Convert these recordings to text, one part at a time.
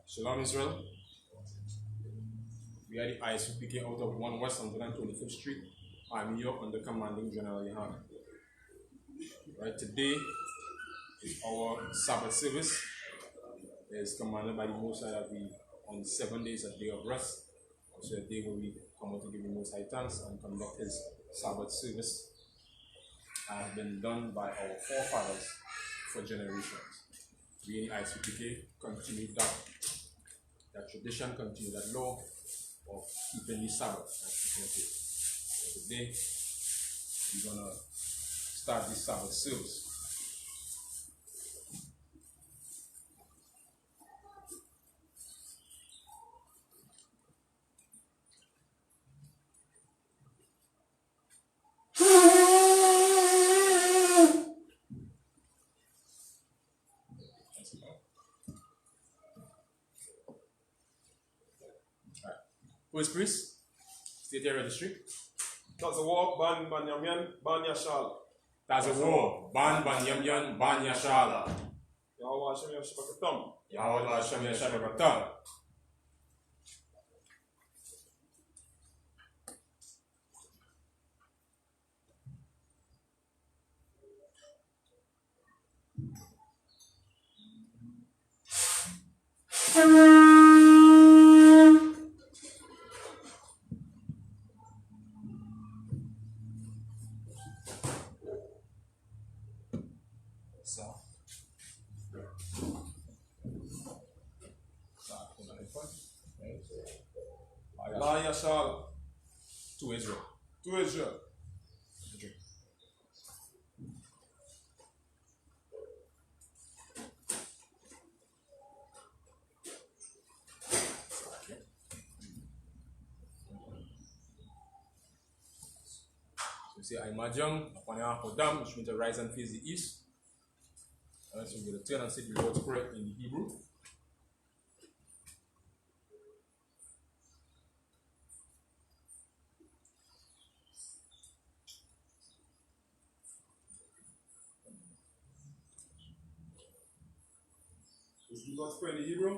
Shalom Israel. We are the Isupk out of 1 West 125th Street. I'm here under commanding General Yahan. Right, today is our Sabbath service. It is commanded by the Most High that we on 7 days a day of rest. So a day where we come out to give the Most High thanks and conduct his Sabbath service. Has been done by our forefathers for generations. We in the Isupk continue that tradition, continue that law of keeping the Sabbath. So today, we're going to start this Sabbath service. First priest, state your registry. That's a war, ban Banyamyan, ban Yashal. That's a war, ban Banyamyan, ban Yashala. Yahweh Hashem Yashbakatam. Yahweh Hashem Yashbakatam. La Yashal. To Israel. To Israel. So you say, I imagine upon your Hodam, which means to rise and face the east. And so we're going to turn and say the Lord's Prayer in the Hebrew. Is the Lord's Prayer in the Hebrew?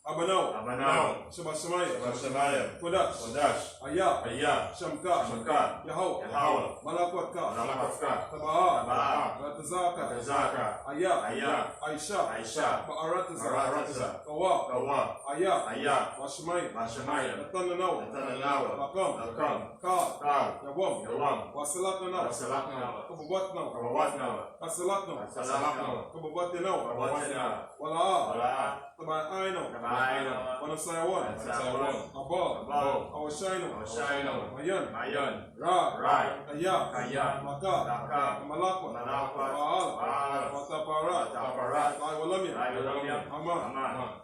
Abanao. Abanao. Shabbat Shemayim. Shabbat Shemayim. Kodash. Kodash. Ayah. Ayah. Shamkat. Shamkat. Yahweh. Yahweh. Malakwatka. Malakwatka. Tabaha. Tabaha. Ratazaka. Ratazaka. Ayah. Ayah. Aisha. Aisha. Ba'arataza. Ba'arataza. Kawa. Kawa. Ayah. Ayah. Washemayim. Washemayim. Natananaw. Natananaw. Lakam. Lakam. Ka. Ka. Yawam. Yawam. Wasalatanaw. Wasalatnaw. Kabawatnaw. Kawawatnaw. Kasalatnaw. Kasalatnaw. Kabawatinaw. Kawawatnaw. Wala'a. Wala'a. Tabaino. Tabaino. Wanasayawan. Wanasayawan. Abba. Abba. Awashaino. Awashaino. Mayan. Mayan. Ra. Ra. Aya. Aya. Maka. Maka. Malakwa. Malakwa. Baal. Baal. Wataparat. Wataparat. Taiwalamia. Taiwalamia. Aman. Aman.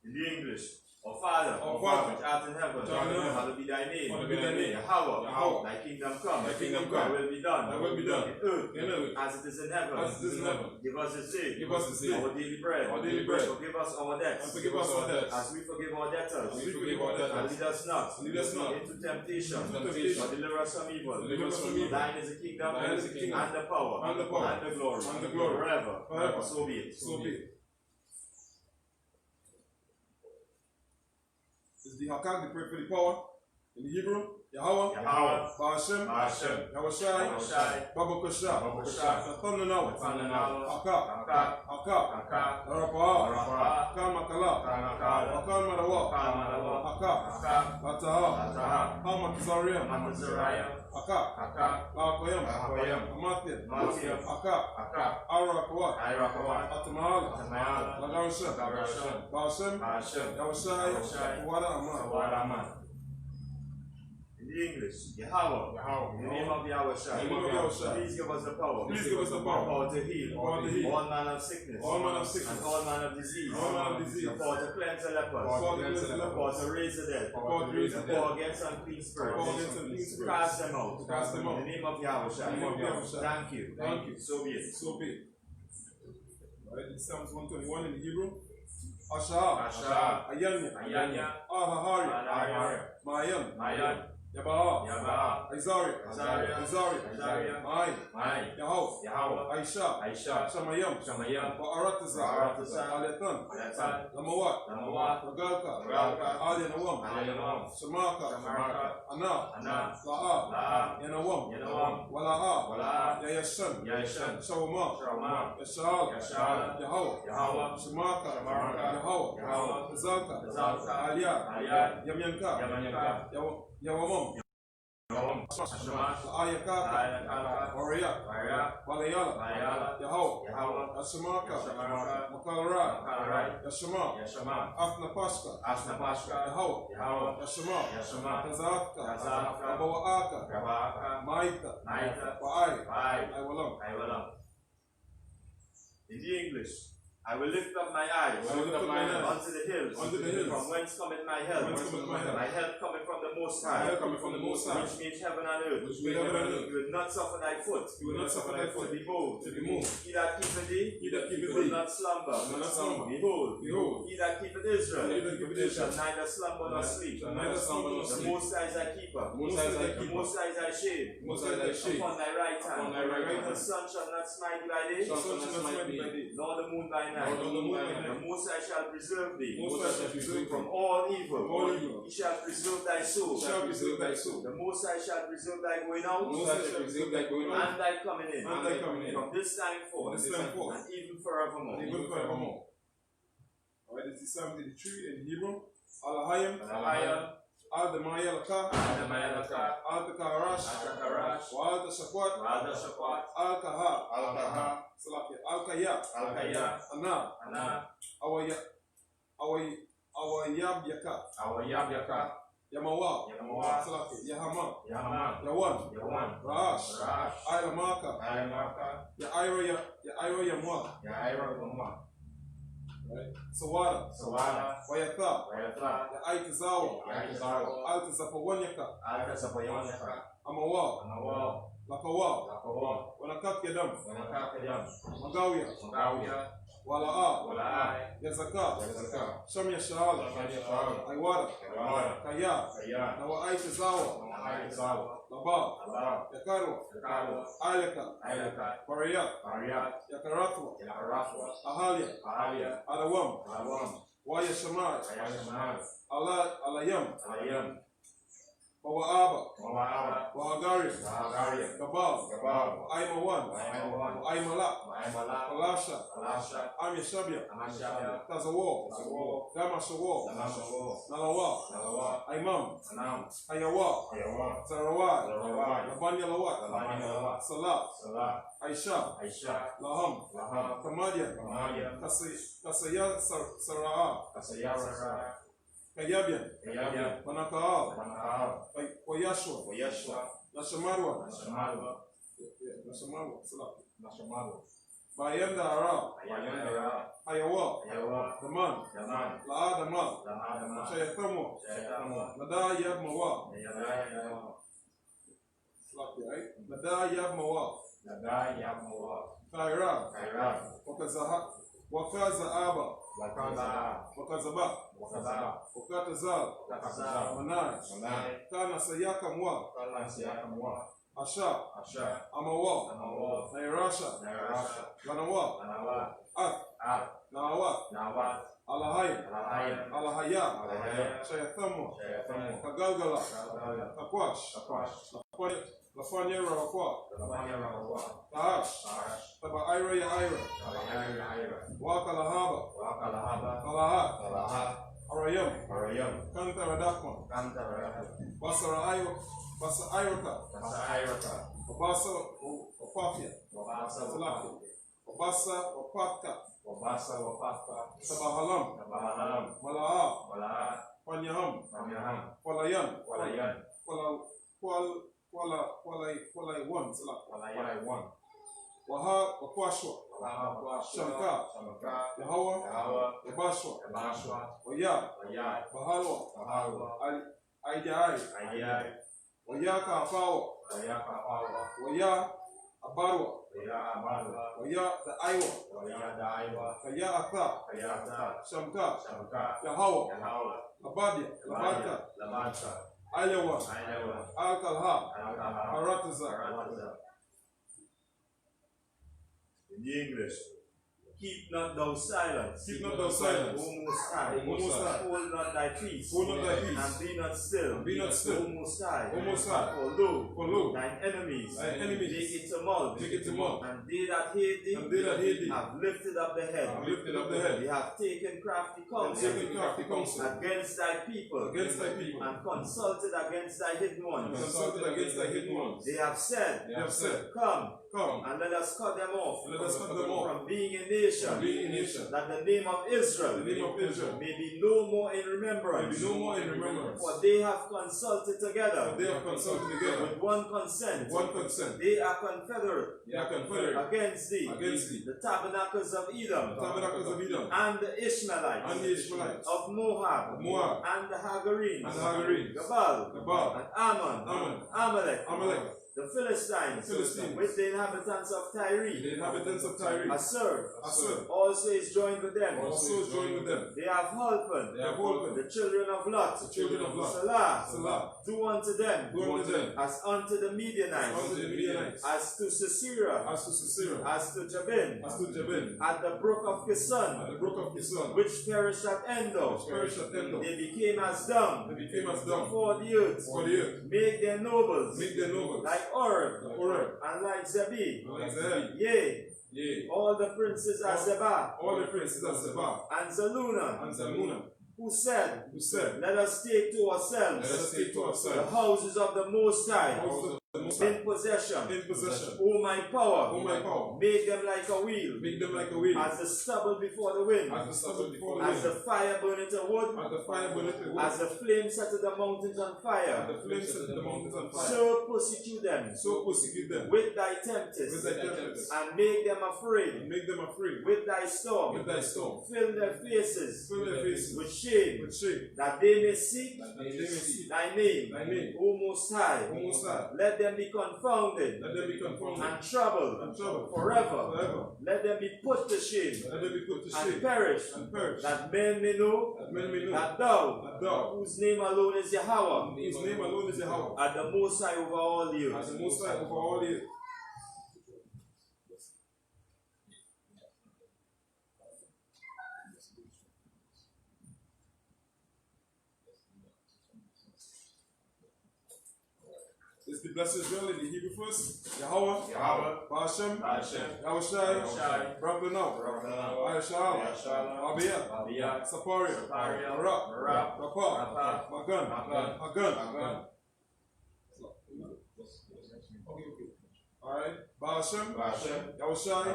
In the English, our Father, which art in heaven, hallowed be thy name. Yahweh, thy kingdom come. Thy will be done. In earth, as it is in heaven. Give us this day. Our daily bread. Forgive us our debts. As we forgive our debtors. And lead us not into temptation. But deliver us from evil. Thine is the kingdom, and the power, and the glory, forever. So be it. Is the Hakak, the pray for the power? In the Hebrew, Yahweh, Ba'ashem, Yahushai, Babakasha, Nathanaw, Aka, Arapah, Kamakala, Akan Marawa, Aka, Ataha, Hamakazariam, Aka, Akoyam, Amathian, Aka, Arakawat, Atamahala, Lagarsha, Ba'ashem, Yahushai, Wada Aman. In the English, Yahweh. In the name of Yahushua. Please give us the power. Power to heal. All manner of sickness. And all manner of disease. The power to cleanse the lepers. The power to raise the dead. The power against unclean spirits. To cast them out. In the name of Yahushua. Thank you. So be it. Alright, in Psalms 121 in the Hebrew. Asha. Ayanya. Ahahari. Mayan. Yabaha, Izari, Mai, Yahweh, Aisha, Shamayam, Ba'arataza, Aletan, Lamawat, Ragalka, Alianawam, Shamaka, Ana, La'a, Yanawam, Wala'a, Yayashan, Shawama, Yashal, Yahweh, Shamaka, Yahweh, Zalka, Aliyah, Yamyanka, Yawamam, Ayakaka, Warrior, Walayala, Yahweh, Ashamaka, Makalara, Yashama, Afnapashka, Yahweh, Yashama, Kazaka, Abawaaka, Maita, Wa'ai, Iwalam. In the English, I will lift up my eyes unto the hills, from whence cometh my help. My help cometh from the Most High, which means heaven and earth. You will not suffer thy foot to be moved. He that keepeth thee will not slumber. Behold, he that keepeth Israel shall neither slumber nor sleep. The Most High is thy keeper. The Most High is thy shade upon thy right hand. The sun shall not smite thee by day, nor the moon by night. The Most High shall preserve thee from all evil. He shall preserve thy soul. The Most High shall preserve thy going out and thy coming in from this time forth and even forevermore. Alright, this is Psalm 83 in Hebrew. Alahayim, Al-Damayalaka, Al-Takarash, Wa'al-Tashakwat, Al-Kaha, Al-Kaya, Ana, Awayabyaka, Yamawa, Yahama, Yawan, Rash, Ailamaka, Yaira Yamwa, Sawada, Wayatha, Aitazawa, Altazapawanyaka, Amawa, Lakawa, Wanakat Yadam, Magawia, Wala'a, Yazaka, Shamya Sha'ala, Aiwada, Kaya, Nawa Aitazawa, Laba, Yakarwa, Ailaka, Pariyat, Yakaratwa, Ahalia, Adawam, Waya Shamai, Alayam, Wa'aba, Wahagaria, Gabal, Aimawan, Aimalak, Kalasha, Amishabia, Tazawo, Damashawo, Nalawa, Aimam, Hayawa, Zarawai, Labanyalawat, Salah, Aisha, Laham, Kamadian, Kasaya Sara'ah, Kayabian, Manakaal, Koyashwa, Nashamarwa, Bayanda Arab, Hayawa, Daman, La'adamal, Shayatamo, Nada Yabmawa, Nada Yabmawa, Kaira, Wakazaaba, Wakazaba, Wakatazal, Manai, Kana Sayaka Mwa, Asha, Amawa, Nairasha, Lanawa, Ak, Nawat, Alahaya, Shayatamo, Kagalgala, Takwash. Lafanya Rawakwa. Tahash. Taba Ira ya Ira. Waka Lahaba. Kalahat. Arayam. Kanta Radakman. Basara Iroka. Wabasa Wapafia. Wabasa Wapatka. Sabahalam. Malaha. Panyaham. Palayan. Walai one. Wakwashwa. Shamka. Yahawa. Yabashwa. Waya. Bahalwa. Aijai. Wayaka Apawa. Waya Abarwa. Waya the Iwa. Kaya Ata. Shamka. Yahawa. Labata. Ayawa. Alkalha. Arataza. In the English, keep not thou silence. Keep not thou silence. O Most High. Hold not thy peace. And be not still. O Most High. For lo, thine enemies make it tumult. And they that hate thee have lifted up the head. They have taken crafty counsel against thy people. And consulted against thy hidden ones. They have said, Come, and let us cut them off from being a nation, that the name of Israel may be no more in remembrance. For they have consulted together with one consent. They are confederate against thee, the tabernacles of Edom, and the Ishmaelites of Moab, and the Hagarenes, Gabal, and Ammon, Amalek, the Philistines, with the inhabitants of Tyre, Asur, also is joined with them. They have holpen, the children of Lot, Salah, do unto them, as unto the Midianites, as to Sisera, as to Jabin, at the brook of Kison, which perished at Endor. They became as dung before the earth. Make their nobles like Oreb, and like Zebib. Yea, all the princes as Zebah, and Zalmunna, who said, Let us take to ourselves the houses of the Most High, in possession. O my power, make them like a wheel, as the stubble before the wind, as the fire burneth a wood, as the flame setteth the mountains on fire. So persecute them with thy tempest, and make them afraid with thy storm. Fill their faces with shame, that they may seek thy name, O Most High. Let them be confounded and troubled forever. Let them be put to shame and perish, that men may know that thou, whose name alone is Yahweh, are the Most High over all the earth. It's the blessed Israel in the Hebrew first. Yahweh, Ba'ashem, Yahushai, Rabbanah, Abiyah, Saparia, Barak, Rapah, Magan. Alright, Ba'ashem, Yahushai,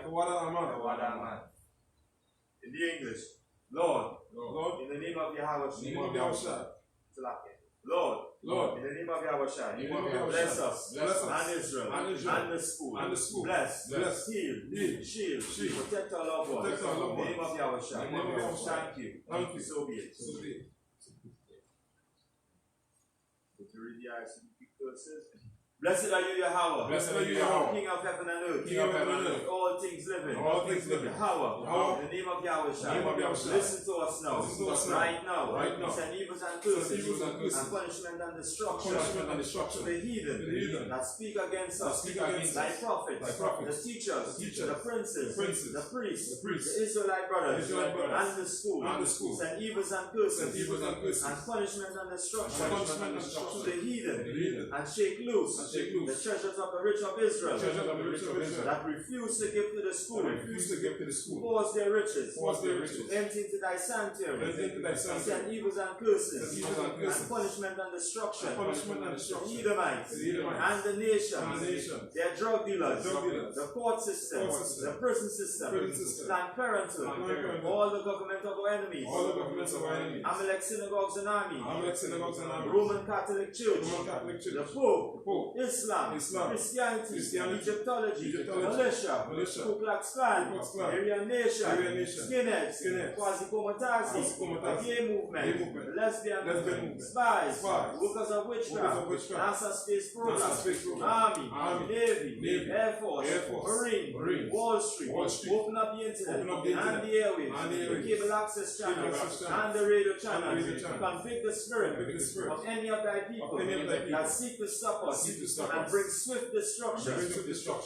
Kawada Aman. In the English, Lord, in the name of Yahushai, Lord, in the name of Yahushua, bless us, and Israel, and the school, bless, heal, shield, protect our loved ones, in the name of Yahushua. Thank you, so be it. Would you read the Isupk verses? Blessed are you, Yahweh. Blessed are you, Yahweh. King of heaven and earth. King of heaven and earth. All things living. All things living. Yahweh. In the name of Yahweh. Listen to us now. Right now. Send evils and curses. And punishment and destruction. To the heathen. That speak against us. Thy prophets. The teachers. The princes. The priests. The Israelite brothers. And the school. Send evils and curses. And punishment and destruction. To the heathen. And shake loose the treasures of the rich of Israel that refuse to give to the school. Force their riches. Empty into thy sanctuary. Send evils and curses. And punishment and destruction. The Edomites and the nations. Their drug dealers. The court system. The prison system. Planned Parenthood. All the government of our enemies. Amalek synagogues and armies. Roman Catholic Church. The Pope. Islam, Christianity, Egyptology, Militia, Ku Klux Klan, Aryan Nation, Skinheads, Quasi-Comitazi, Gay Movement, Lesbian Movement, Spies, Workers of Witchcraft, NASA Space Program, Army, Navy, Air Force, Marine, Wall Street, open up the internet, and the airwaves, the cable access channels, and the radio channels, convict the spirit of any of thy people that seek to stop us, and bring swift destruction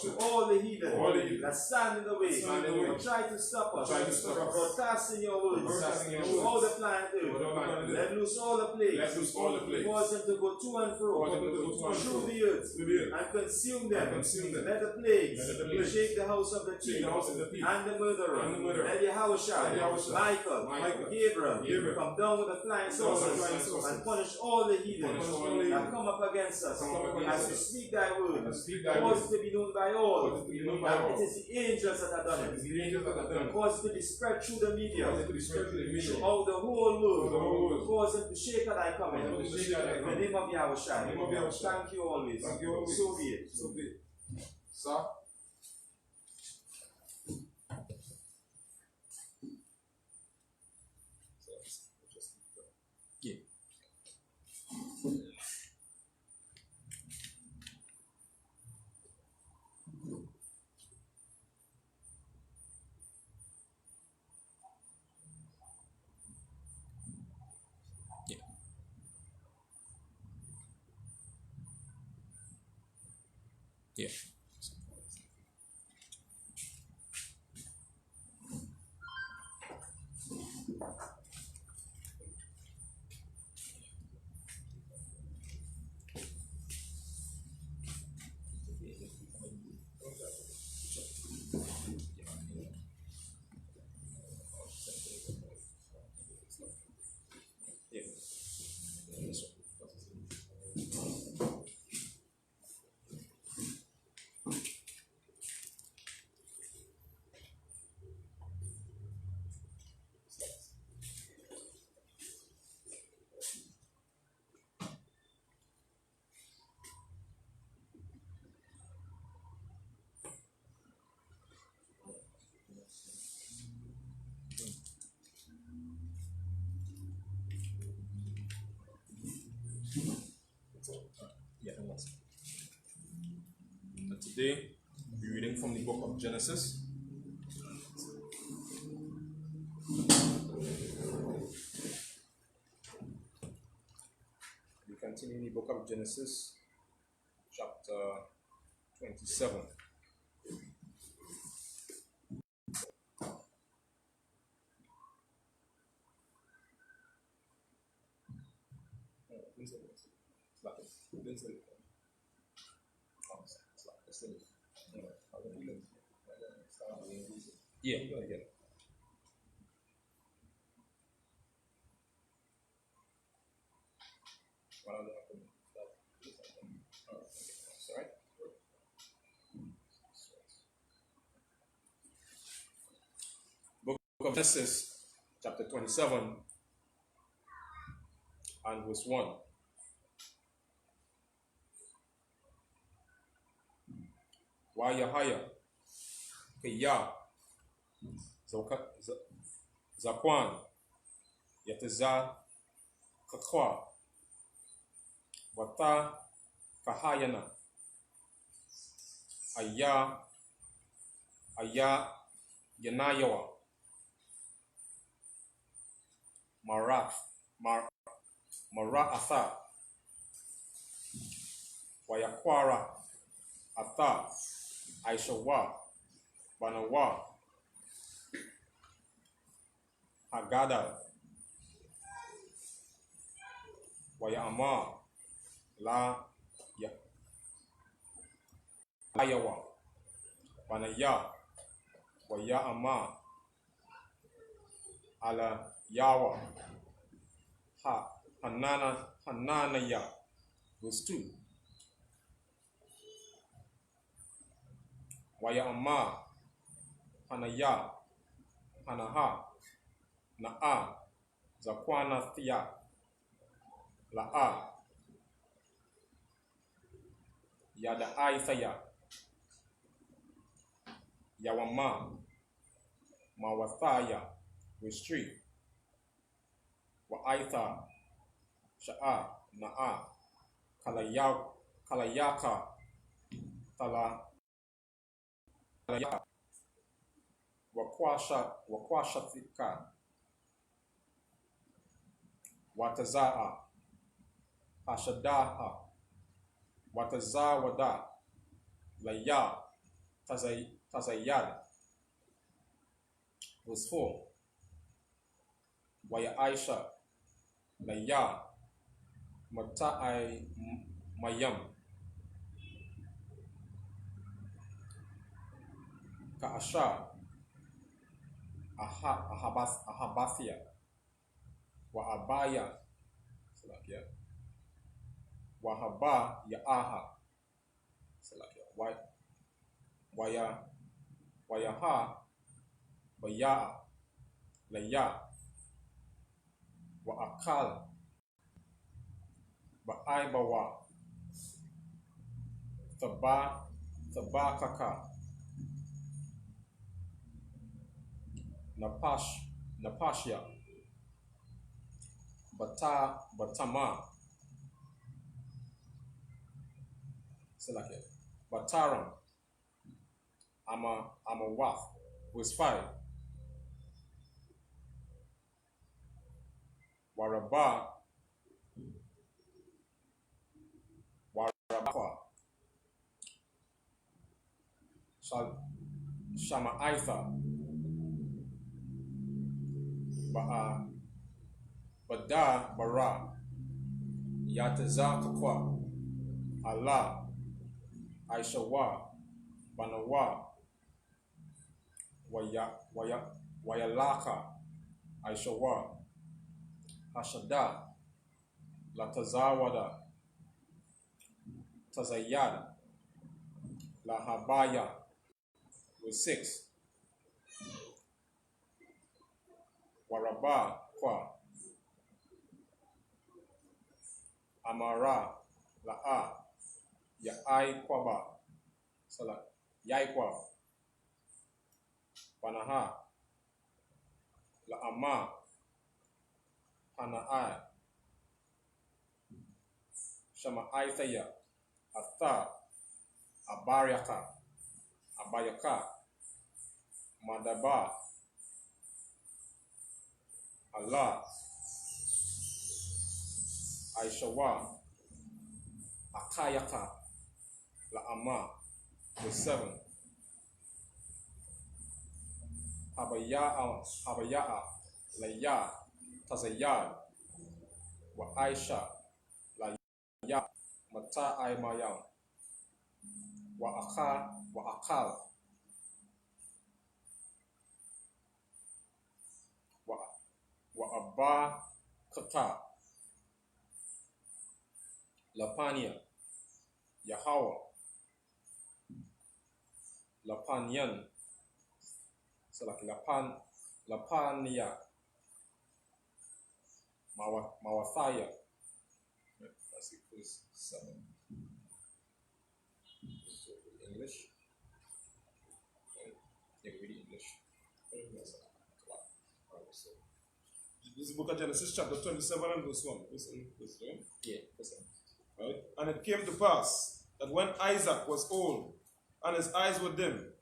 to all the heathen that stand in the way or try to stop us from broadcasting your words to all the planet earth. Let loose all the plagues, cause them to go to and fro through the earth and consume them. Let the plagues shake the house of the king and the murderer. Let Yahushua, Michael, Gabriel come down with the flying saucers and punish all the heathen that come up against us. As we speak thy word, cause it to be known by all that it is the angels that have done it. Cause it to be spread through the media, throughout the whole world. Cause it to shake at thy coming. In the name of Yahushua. Thank you always. So be it. Sir? Yeah. Yeah. Today, we're reading from the book of Genesis. We continue in the book of Genesis, chapter 27. Yeah, go ahead. Sorry. Book of Genesis, chapter 27, and verse 1. Wa Yahaya, Kaya, Zakwan, Yateza, Kakwa, Wata, Kahayana, Yanayawa, Mara'atha, Wayakwara, Atha, Aishawa, Banawa, Hagada, Wayama, Layawa, Banaya, Wayama, Ala Yawa, Hananaya, verse 2. Wayama, Hanaya, Hanaha, Na'a, Zakwana Thia, La'a, Yada Aithaya, Yawama, Mawathaya, verse 3. Wa'aitha, Sha'a, Na'a, Kalayaka, Talayaka, Wakwashathika, Wataza'a, Hashadaha, Watazawada, Laya, Tazayad, verse 4. Waya Aisha, Laya, Mata'ai Mayam, Ka'asha, Ahabathia, Wa'abaya, Wahaba Ya'aha, Wayaha, Baya'a, Laya, Wa'akal, Ba'aibawa, Tabakaka, Napashya, Batama, Bataram, Amawath, verse 5. Waraba, Shama'aitha, Bada Bara, Yatazakakwa, Allah, Aishawa, Banawa, Wayalaka, Aishawa, Hashada, Latazawada, Tazayad, Lahabaya, verse 6. Waraba Kwa, Amara, La'a, Ya'ai Kwaba, Yaikwa, Banaha, La'ama, Hana'a, Shama'aithaya, Atha, Abayaka, Madaba, Allah, Aishawa, Akayaka, La'ama, verse 7. Habaya'a, Laya, Tazayad, Wa Aisha, Laya, Mata'ai Mayam, Wa Akal, Wa Abba Kata, Lapania, Yahawa, Lapanian, Lapania, Mawathaya. That's equals 7. So English. Yeah, we read English. This is the book of Genesis, chapter 27 and verse 1. Verse 1. Yeah, verse 1. Right? And it came to pass that when Isaac was old, and his eyes were dim,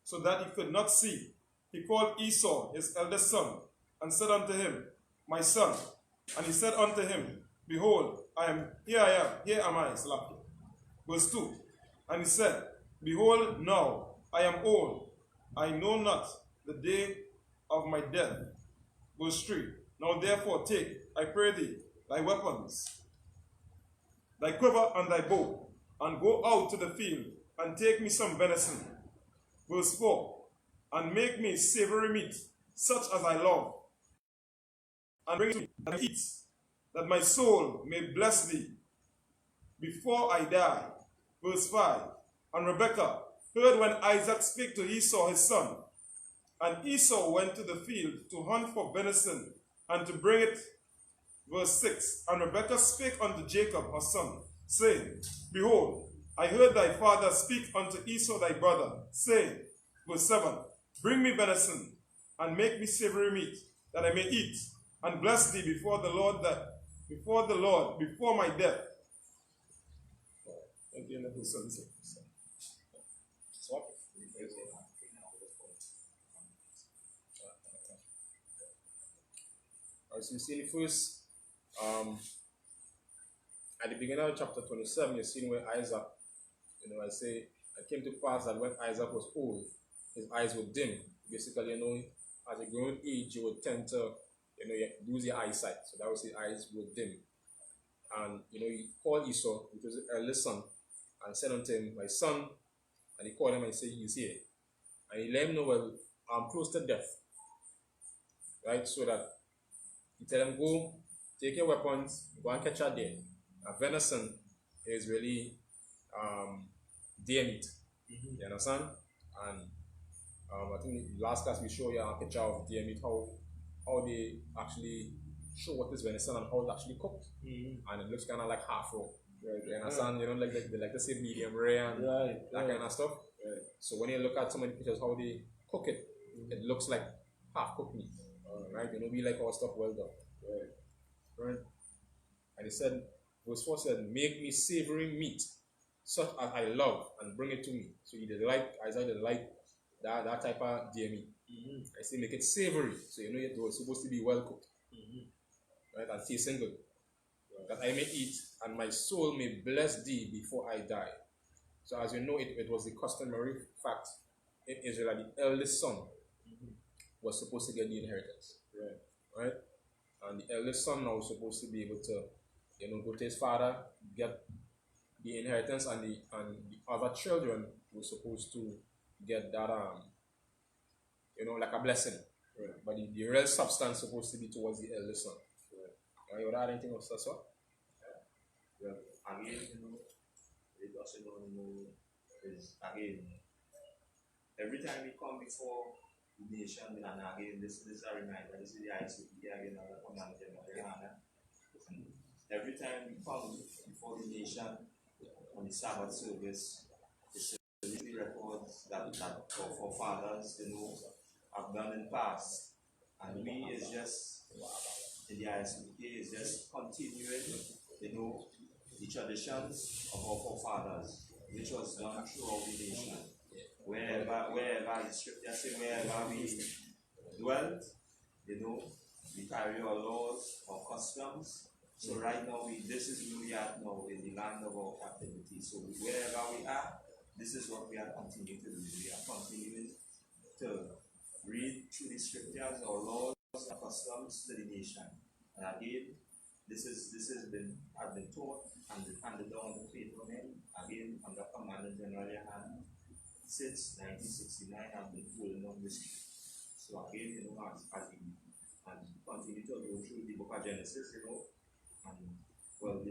so that he could not see. He called Esau, his eldest son, and said unto him, My son. And he said unto him, Behold, here am I, Salakia. Verse 2. And he said, Behold, now I am old, I know not the day of my death. Verse 3. Now therefore take, I pray thee, thy weapons, thy quiver and thy bow, and go out to the field, and take me some venison. Verse 4. And make me savory meat, such as I love, and bring it to me, and I eat, that my soul may bless thee before I die. Verse 5. And Rebekah heard when Isaac spake to Esau his son. And Esau went to the field to hunt for venison, and to bring it. Verse 6. And Rebekah spake unto Jacob her son, saying, Behold, I heard thy father speak unto Esau thy brother, saying, verse 7, Bring me venison, and make me savory meat, that I may eat, and bless thee before the Lord, before my death. As you see in the first, at the beginning of chapter 27, you're seeing where Isaac, I say, it came to pass that when Isaac was old, his eyes were dim. Basically, as a growing age, you would tend to, you lose your eyesight. So that was his eyes were dim. And, he called Esau, which was the eldest son, and said unto him, My son. And he called him and said, He's here. And he let him know, well, I'm close to death. Right? So that he tell him, go, take your weapons, go and catch a deer. A venison is really deer meat. You understand? And I think the last class we show you a picture of deer meat, how they actually show what is venison and how it's actually cooked. And it looks kind of like half raw. Right. You understand? They like to say medium rare and that kind of stuff. Right. So when you look at some of the pictures, how they cook it, it looks like half cooked meat. Right? We like our stuff well done. Right? And he said, verse 4 said, Make me savory meat, such as I love, and bring it to me. So Isaiah did like that type of deer meat. I say make it savory, so it was supposed to be well cooked. Right? And tasting good. That I may eat, and my soul may bless thee before I die. So as you know, it was the customary fact in Israel that the eldest son was supposed to get the inheritance. Right? And the eldest son now was supposed to be able to, go to his father, get the inheritance, and the other children were supposed to get that, like a blessing. Right. But the real substance supposed to be towards the eldest son. Right. You want to add anything else, that's what? Yeah. Again, it also is again, every time we come before the nation, and again, this is a reminder, this is the Isupk again, every time we come before the nation on the Sabbath service, the records that our forefathers, have done in the past. And we is just, in the Isupk, is just continuing, the traditions of our forefathers, which was done throughout the nation. Wherever the scripture says, wherever we dwelt, we carry our laws, our customs. So right now, this is where we are now, in the land of our captivity. So wherever we are, this is what we are continuing to do. We are continuing to read through the scriptures, our laws, our customs to the nation. And again, this has been taught and handed down to faithful men, again, under command of General Yahan, since 1969, I've been holding on this. So again, as we continue to go through the book of Genesis, and from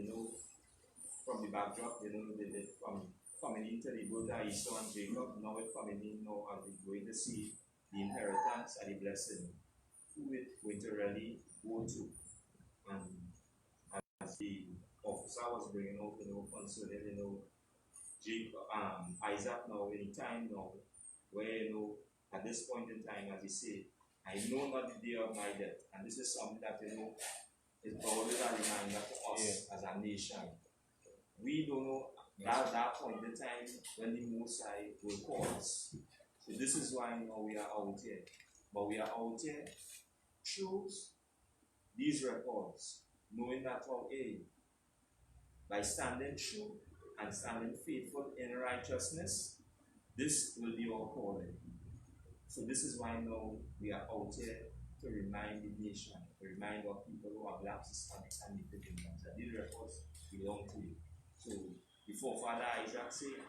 the backdrop, from coming into the book of Esau and Jacob, now we're coming in now and we're going to see the inheritance and the blessing, who it going to really go to. And as the officer was bringing out, concerning, Jacob, Isaac now, in time now, where, at this point in time, as he said, I know not the day of my death. And this is something that, is always a reminder to us as a nation. We don't know That point in time when the Most High will call us. So this is why we are out here. But we are out here through these records, knowing that by standing true and standing faithful in righteousness, this will be our calling. So this is why we are out here to remind the nation, to remind our people who are black, Hispanic, and Native Americans that these records belong to you. So before Father Isaac said,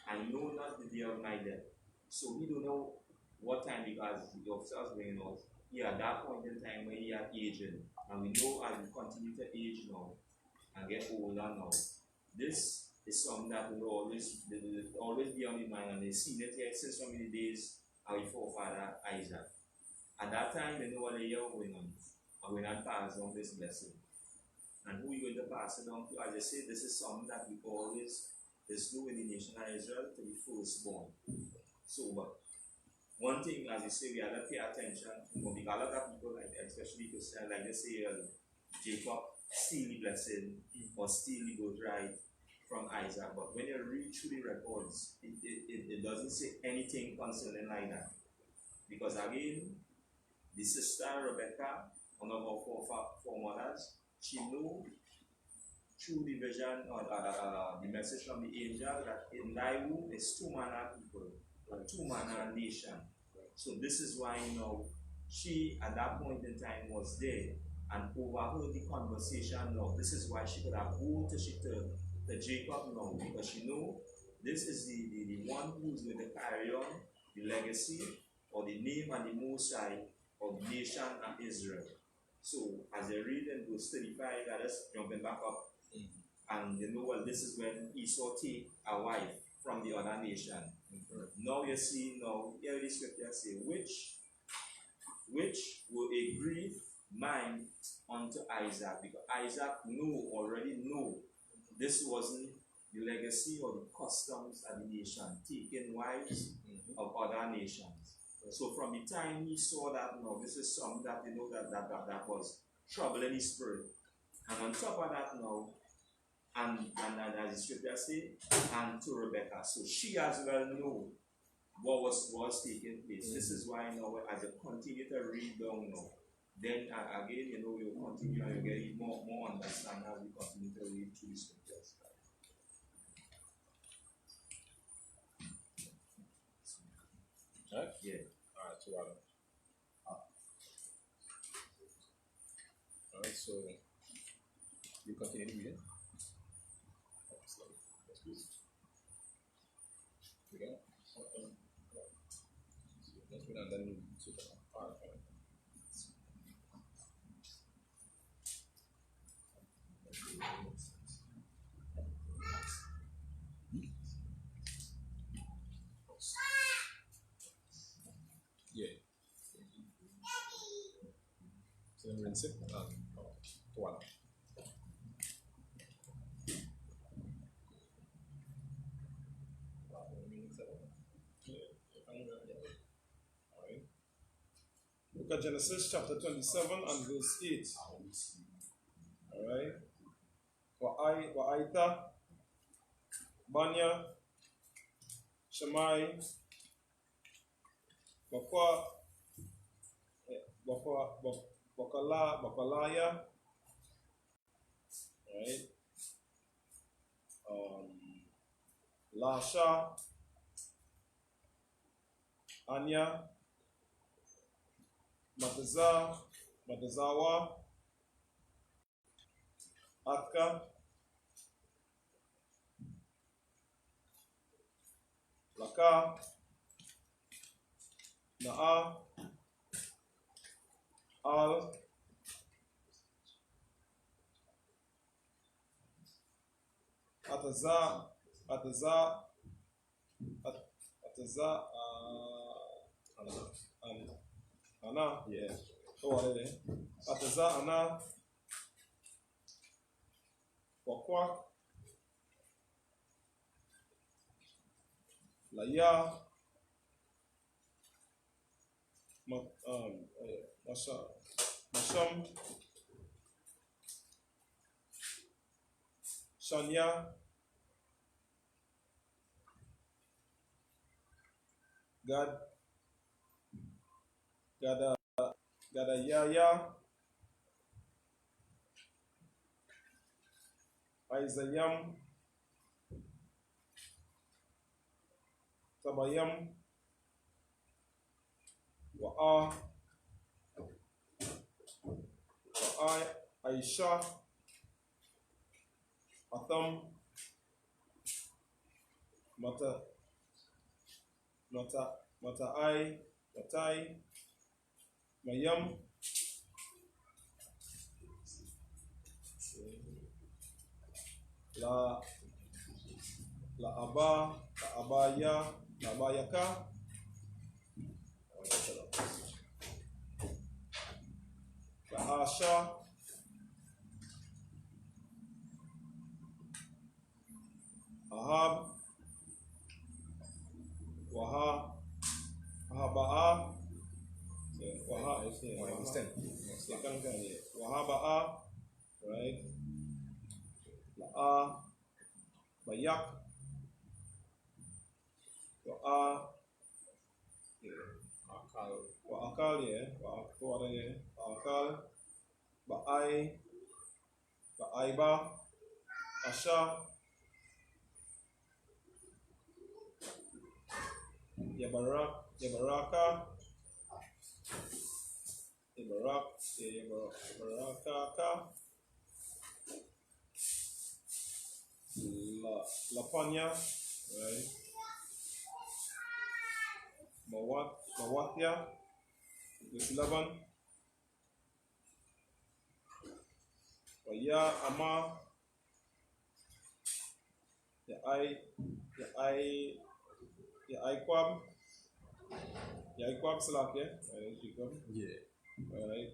I know not the day of my death. So we don't know what time, because the officers bringing us. At that point in time when he are aging, and we know as we continue to age now and get older now, this is something that will always be on the mind, and they've seen it here since so many days our forefather Isaac. At that time, they know what they are going on, and we're not pass on this blessing. And who are going to pass it on to? As I say, this is something that we always do in the nation of Israel, to the firstborn. So, one thing, as you say, we have to pay attention, because a lot of people, especially Christians, like they say, Jacob steal the blessing or steal the birthright from Isaac. But when you read through the records, it doesn't say anything concerning like that. Because again, the sister Rebecca, one of our foremothers, she knew through the vision or the message from the angel that in thy womb is 2 manner people, or 2 manner nation. So this is why she at that point in time was there and overheard the conversation now. This is why she could have gone to Jacob now, because she knew this is the one who's going to carry on the legacy or the name and the Most High of the nation of Israel. So as they read in verse 35, let us jumping back up. And this is when Esau take a wife from the other nation. Now you see, here the scripture say, which will a grief mind unto Isaac, because Isaac already knew this wasn't the legacy or the customs of the nation, taking wives of other nations. So from the time he saw that, this is something that that was troubling his spirit. And on top of that and as the scripture say, and to Rebecca. So she as well knew what was taking place. This is why as you continue to read down then again you will continue and you get more understanding as we continue to read through the scriptures. Right? Yeah. Alright, so alright, so you continue to read. And then you yeah. So then rinse it one. Look at Genesis chapter 27 and verse 8. Alright. Wa'aita, Banya, Shammai, Bakalaya, right? Lasha, Anya, Matazawa, Atka, Laka, Na'a, Al, Ataza, Ana, yeah. Ataza, Ana, Wakwa, Laya, Masham, Shania, Gad, Gadayaya, Isayam, Tabayam, Wa'a, Aisha, Atham, Matai, Mayam, La Abayaka, La Asha, Ahab, Wahaba'a, Wahaba'a, right? La'a, Bayak, Wa'a, Wa'akal, Wa'akal, Ba'aiba, Asha, Yabaraka, Lapanya, right? Mawatya, Laban, Waya Ama, Yaikwab Salak, yeah? Right, Jacob. Yeah. Alright.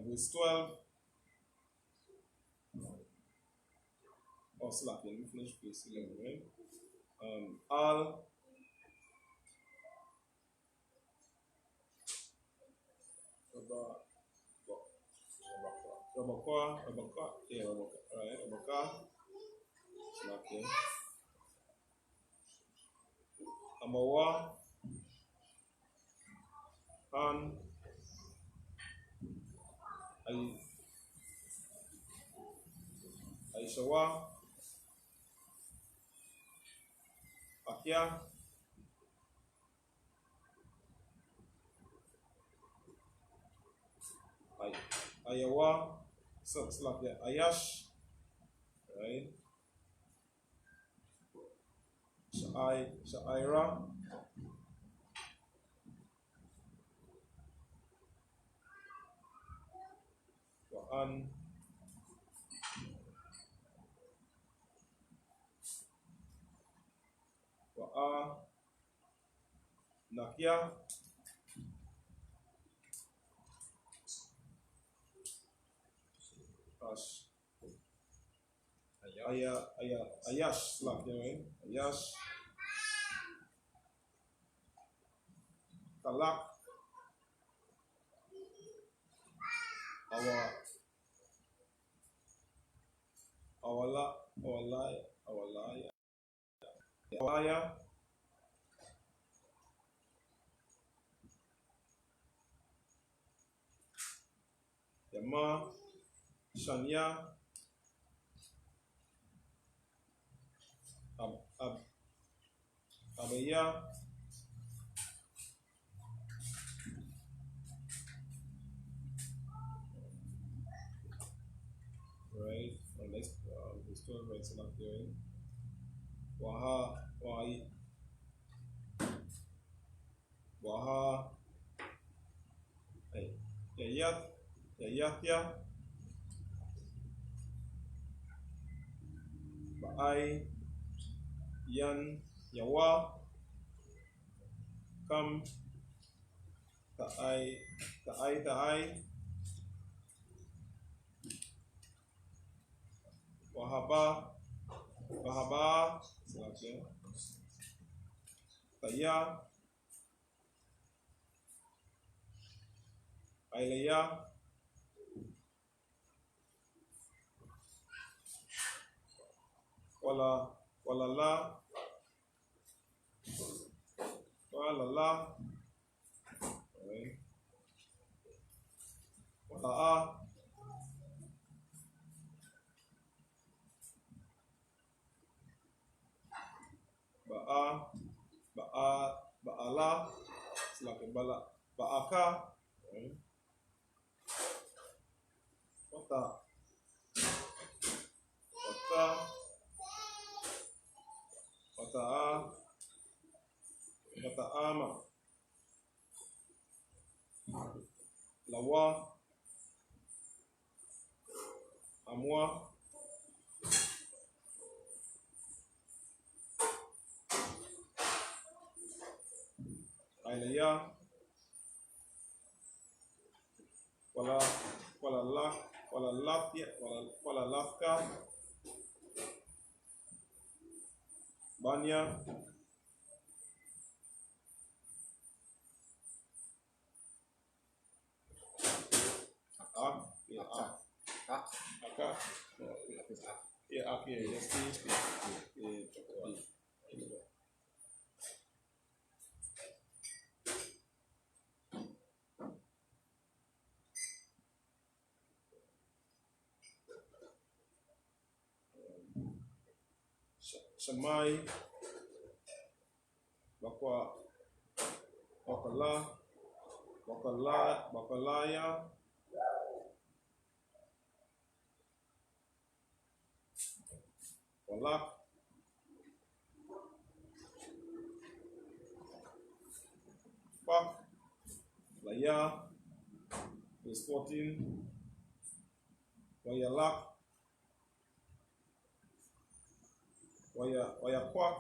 Verse 12. Salak, let me finish verse 11, right? Al, Rabaka, right? Rabaka, Salak, yeah? Amawa, Han, Aishawa, Akia, Ayawa, Salak, yeah? Ayash, right? Sha'ira, Wa'an, Wa'a, Nakia, Ayash, Salak, yeah, right? Ayash, Kalak, Awalaya, Yama, Shania, Abaya, right? And let's restore right so like there. Waha, Yayatya, Ba'ai, Yan, Yawa, Kam, Ta'ai, Wahaba, Taya, Ailaya, Walala, Walala. Wala'a. Ba'ala. Silakan ba'aka. Wata. Wata'ama. Lawa. Amwa. Ailaya. Walalafka. Banya. Aka. Yeah, okay. Yes, please. Shamai. Bakalaya. Walak. Pak. Laya. Verse 14. Wayalak. Wayakwak.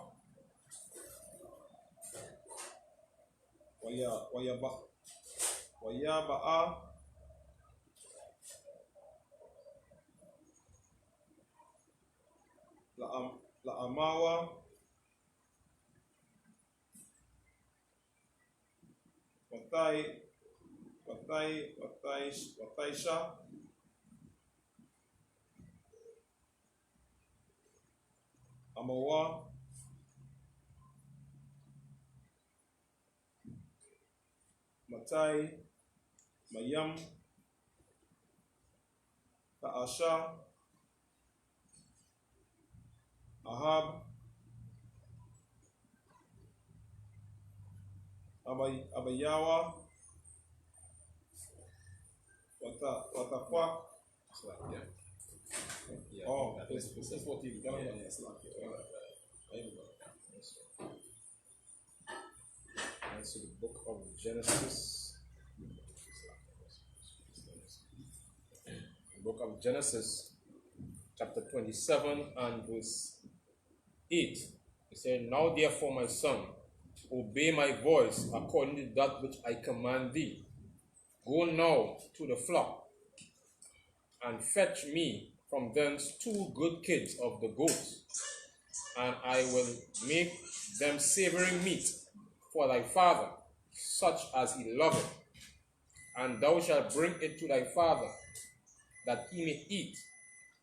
Wayaba'a. La'amawa. Wataisha. Amawa. Matai. Mayam. Ta'asha. Ahab. Abayawa. Watakwak. Oh, it's 14. So the book of Genesis. The book of Genesis, chapter 27 and verse 8. It said, Now therefore, my son, obey my voice according to that which I command thee. Go now to the flock and fetch me from thence 2 good kids of the goats, and I will make them savoring meat for thy father, such as he loveth. And thou shalt bring it to thy father, that he may eat,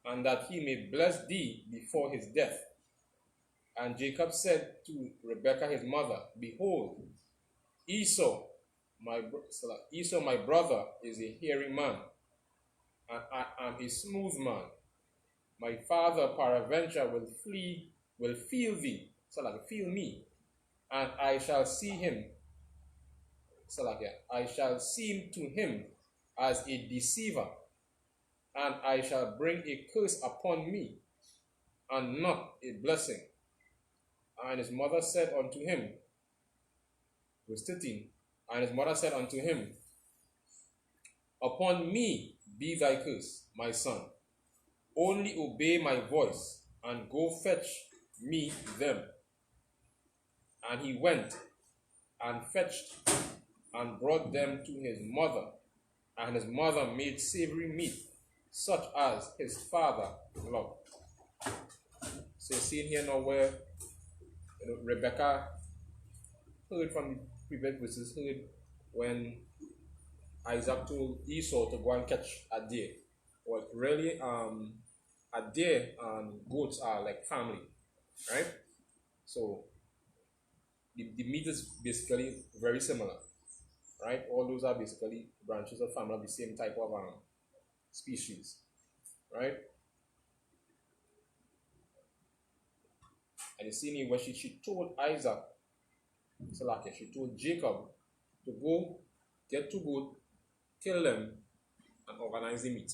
and that he may bless thee before his death. And Jacob said to Rebekah his mother, Behold, Esau my brother is a hairy man, and I am a smooth man. My father peradventure will feel thee, feel me, and I shall see him. I shall seem to him as a deceiver, and I shall bring a curse upon me, and not a blessing. And his mother said unto him, verse 13, and his mother said unto him, Upon me be thy curse, my son. Only obey my voice, and go fetch me them. And he went and fetched and brought them to his mother. And his mother made savory meat, such as his father loved. So you see here now where Rebekah heard from the previous verses, heard when Isaac told Esau to go and catch a deer. Well, really, a deer and goats are like family, right? So the meat is basically very similar, right? All those are basically branches of family of the same type of species, right? And you see me when she told Isaac, she told Jacob to go get two goats, kill them, and organize the meat.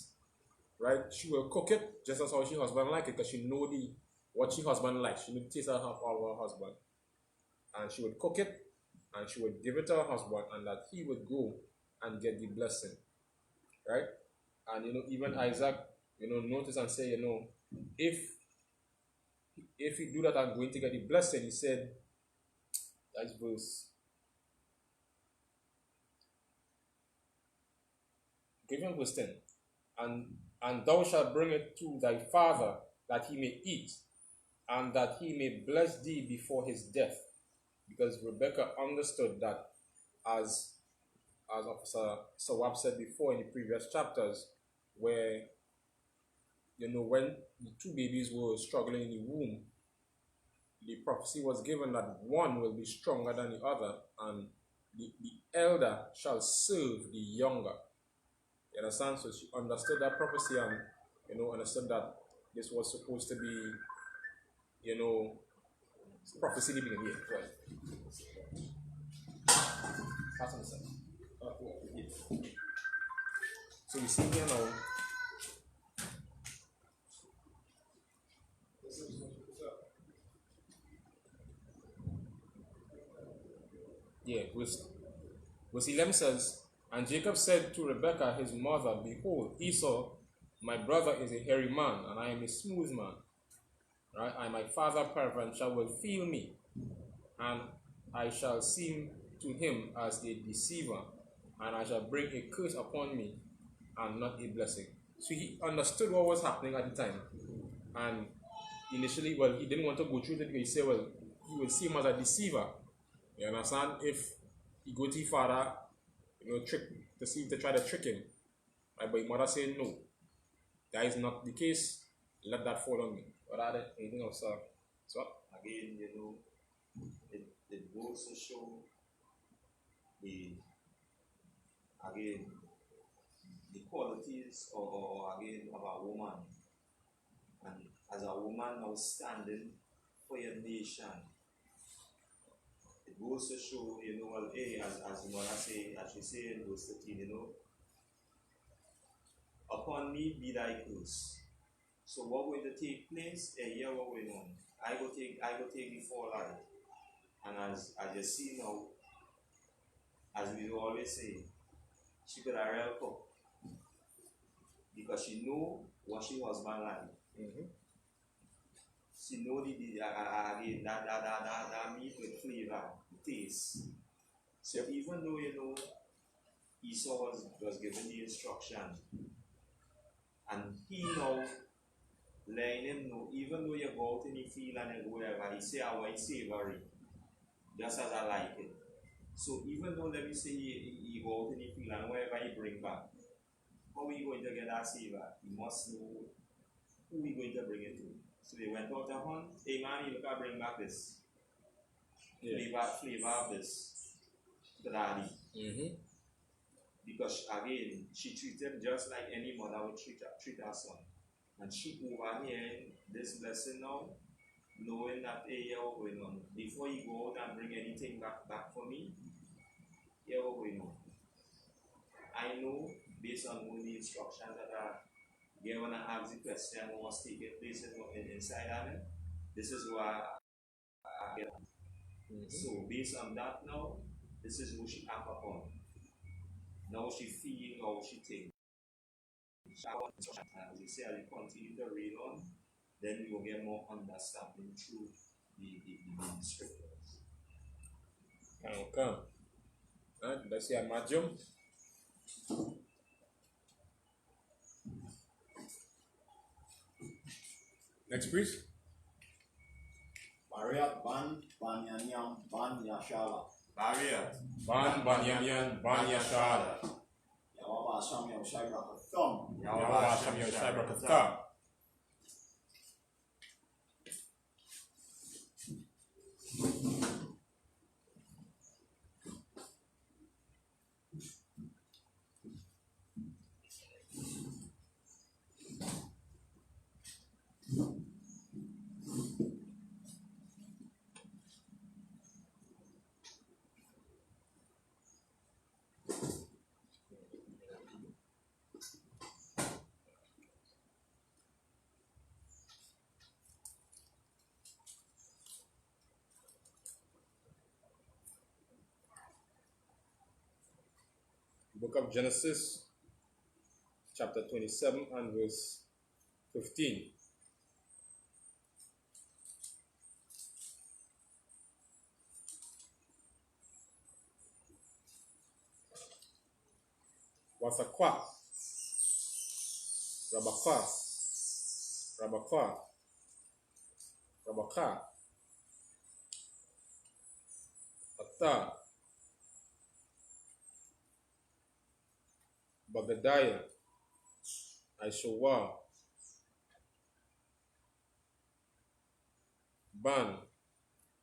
Right? She will cook it just as how she husband like it, because she know what she husband likes. She would taste her husband. And she would cook it and she would give it to her husband, and that he would go and get the blessing. Right? And even Isaac, notice and say, if he do that, I'm going to get the blessing. He said, that's verse. Give him verse 10. And thou shalt bring it to thy father, that he may eat, and that he may bless thee before his death. Because Rebekah understood that, as Officer Sawab said before in the previous chapters, where, when the two babies were struggling in the womb, the prophecy was given that one will be stronger than the other, and the elder shall serve the younger. You understand? So she understood that prophecy and, understood that this was supposed to be, prophecy in the beginning. Yeah, right. Pass on the side. So we see here now. Yeah, verse 11 says, and Jacob said to Rebekah his mother, behold, Esau, my brother, is a hairy man, and I am a smooth man. Right? And my father peradventure will feel me, and I shall seem to him as a deceiver, and I shall bring a curse upon me, and not a blessing. So he understood what was happening at the time. And initially, he didn't want to go through it. He said, he will see him as a deceiver. You understand? If he go to his father, to try to trick him. Right? But his mother said, no, that is not the case. Let that fall on me. What are there? Anything else, sir? So again, it goes to show the qualities or again of a woman. And as a woman now standing for your nation, it goes to show, as mother say, as she say in verse 13, upon me be thy curse. So what going to take place? A year what going on? I go take the fallout. And as you see now, as we always say, she could have real cook. Because she know what she husband like. Mm-hmm. She know again that meat with flavor, taste. So even though Esau was given the instruction, and he now letting him know, even though you go out in the field and you go wherever, he say I want savory, just as I like it. So even though let me say he go out in the field and wherever he bring back, how are you going to get that savor? You must know who we going to bring it to. So they went out to hunt. Hey man, you can bring back this flavor of this to daddy. Mm-hmm. Because again, she treated him just like any mother would treat her son. And she over here this blessing now, knowing that hey, you're going on. Before you go out and bring anything back for me, you're going on. I know based on all the instructions that are given and ask the question what's taking place inside of it, this is why I get. Mm-hmm. So based on that now, this is who she act upon. Now she feeling how she thinks. As you say, as you continue to read on, then you will get more understanding through the scriptures. Okay. Let's see a majum. Next, please. Bariat ban banyanyam ban yashala. Bariat Ban banyamian ban yashala. Yawaba Sam Yawshai Rakathum. Yawaba Sam Yawshai Rakathum. Book of Genesis, chapter 27 and verse 15. Wasakwa, Rabakwa, Rabakwa, Rabaka, Ata, Bagadiah, Aishawa, Ban,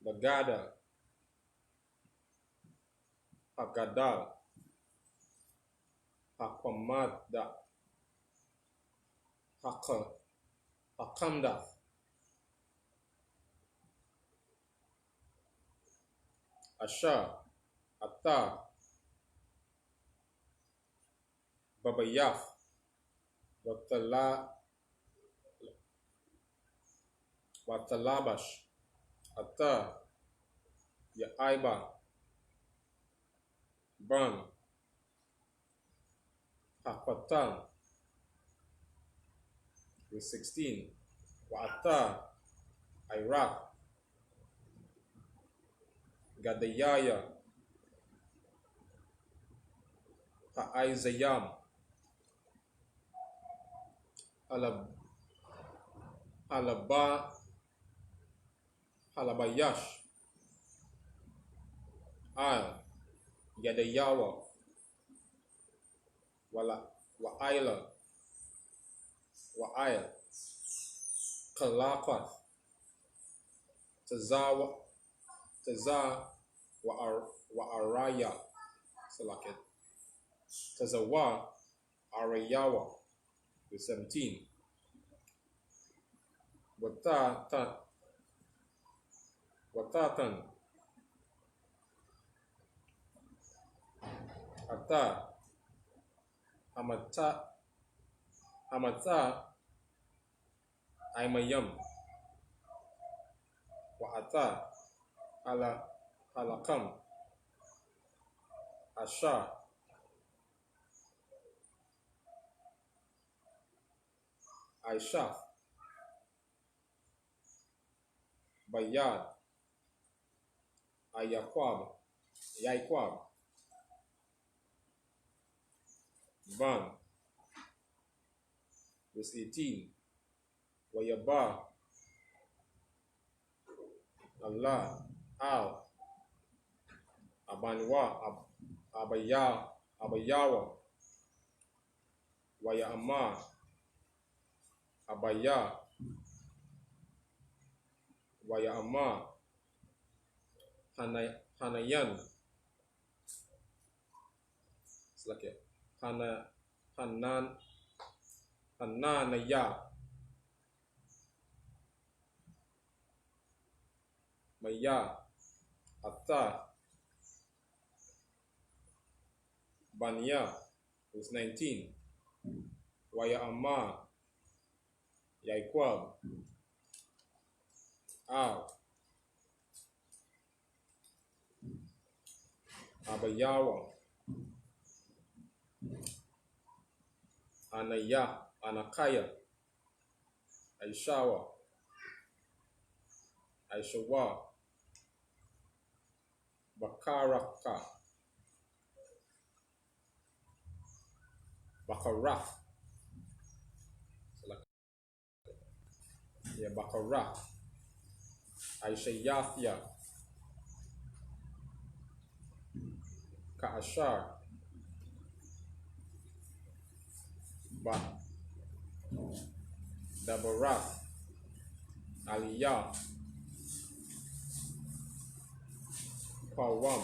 Bagada, Hagadal, Hakwamada, Hakamda, Asha, Ata, Babayaf, Watalabash, Ata, Yaiba, Ban, Hakwatan, verse 16, Wa'ata, Iraq, Gadayaya, Ha'izayam, Halabayash, Al, Yadayawa, Wa'ila, Wa'il, Kalakwath, Taza, Wa'araya, Salaket, Tazawa, Arayawa, verse 17. Watatan, Ata, Amata, Aimayam, Wa'ata, Halakam, Asha, Aishaf, Bayad, Yaikwab, Van, verse 18, Wayaba, Allah, Al, Abanwa, Abayawa, Wayama, Abaya, Wayama, Hanayan, it's like a Hananaya, Maya, Ata, Banya, verse 19, Wayama, Yaikwab, Al, Abayawa, Anakaya, Aishawa, Aishawa, Bakaraka, Bakaraf, Bakaraf, Aishayafia, Kaashar, Dabarath, Aliyah, Pawam,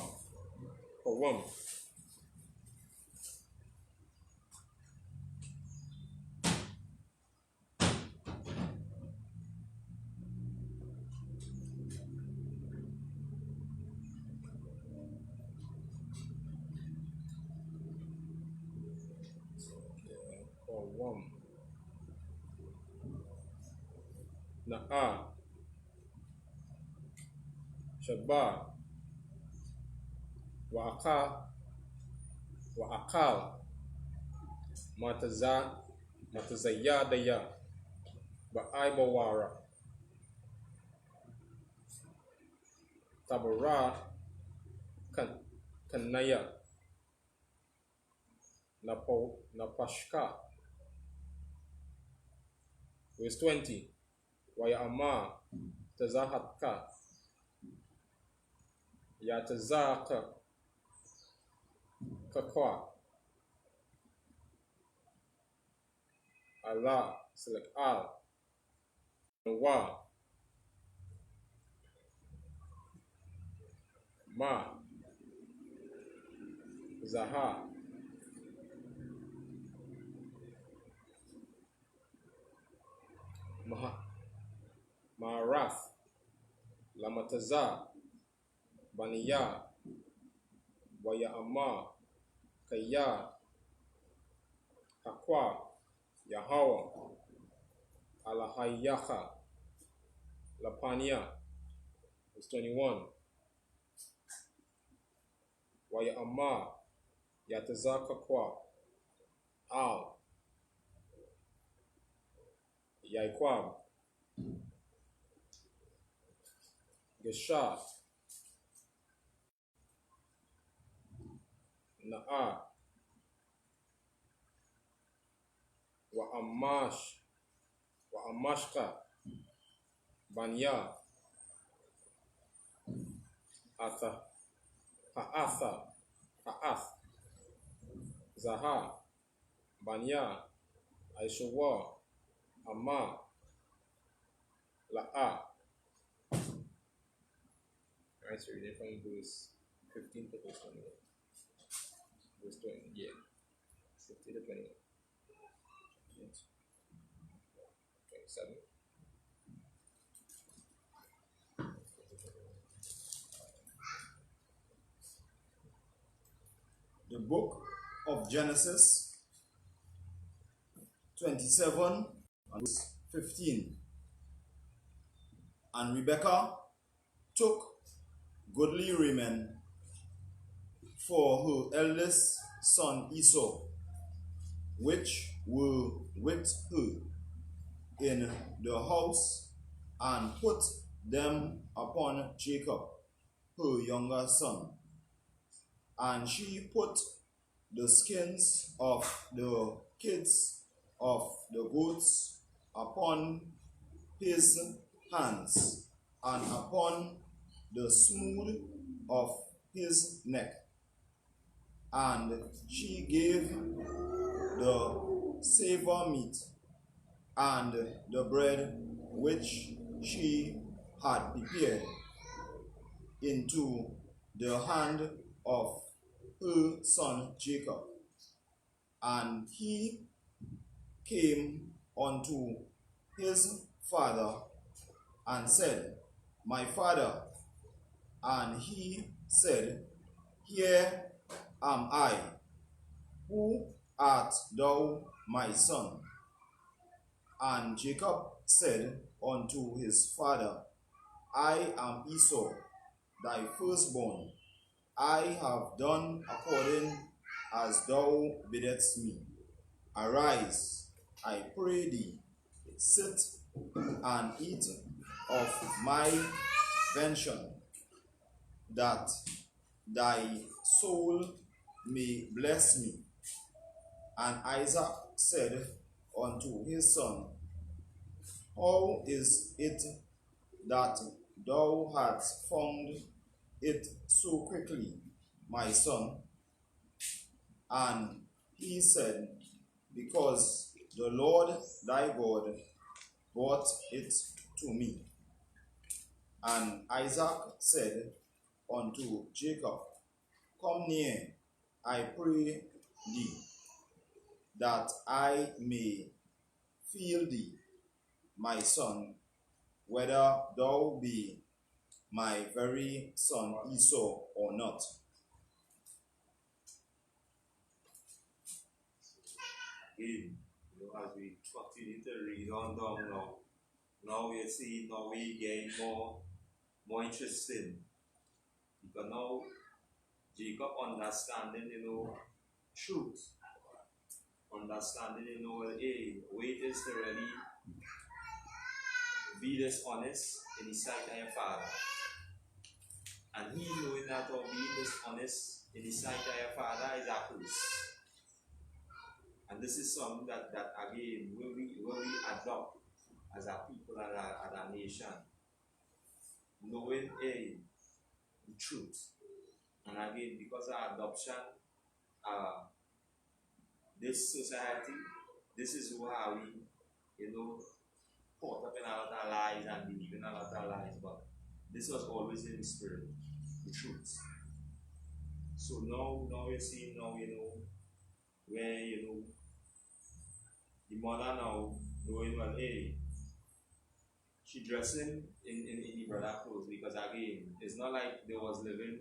Na'a, Shabbat, Wa'aka, وأقال متزيادية بأيبوارا تبرا كنيا Napashka. Verse 20. Wayama tazahatka. Yatazaka kakwa. Allah, select al. Wa. Ma. Zaha. Ma'arath, Lamataza, Baniya, Waya'ama, Kaya, Hakwa, Yahawa, Alahayaha, Lapania, verse 21. Waya'ama, Yataza Kakwa, Al, Yaikwab, Geshat, Na'a, Wa'amashka, Banya, Ha'ath, Zaha, Banya, Aishawa, Amma, La'a. Alright, so reading from verse 15 to verse 21. Verse 20, yeah. 15 to 21. 27. The book of Genesis 27 and verse 15. And Rebekah took goodly raiment for her eldest son Esau, which were with her in the house, and put them upon Jacob, her younger son. And she put the skins of the kids of the goats upon his hands, and upon the smooth of his neck. And she gave the savor meat and the bread which she had prepared into the hand of her son Jacob. And he came unto his father and said, My father. And he said, Here am I. Who art thou, my son? And Jacob said unto his father, I am Esau, thy firstborn. I have done according as thou biddest me. Arise, I pray thee, sit and eat of my venison, that thy soul may bless me. And Isaac said unto his son, How is it that thou hast found it so quickly, my son? And he said, Because the Lord thy God brought it to me. And Isaac said unto Jacob, Come near, I pray thee, that I may feel thee, my son, whether thou be my very son Esau or not. Again, as we continue to read on down now we see, now we gain more interesting. Because now Jacob understanding, truth, understanding, hey, wait is to really be dishonest in the sight of your father. And he knowing that or being dishonest in the sight of your father is a curse. And this is something that again, when we adopt as a people and as a nation, knowing the truth. And again, because of adoption, this society, this is how we, caught up in a lot of lies and believe in a lot of lies, but this was always in the spirit, the truth. So now you see, where, the mother now knowing, well, hey, she dressing in the brother clothes, because again, it's not like they was living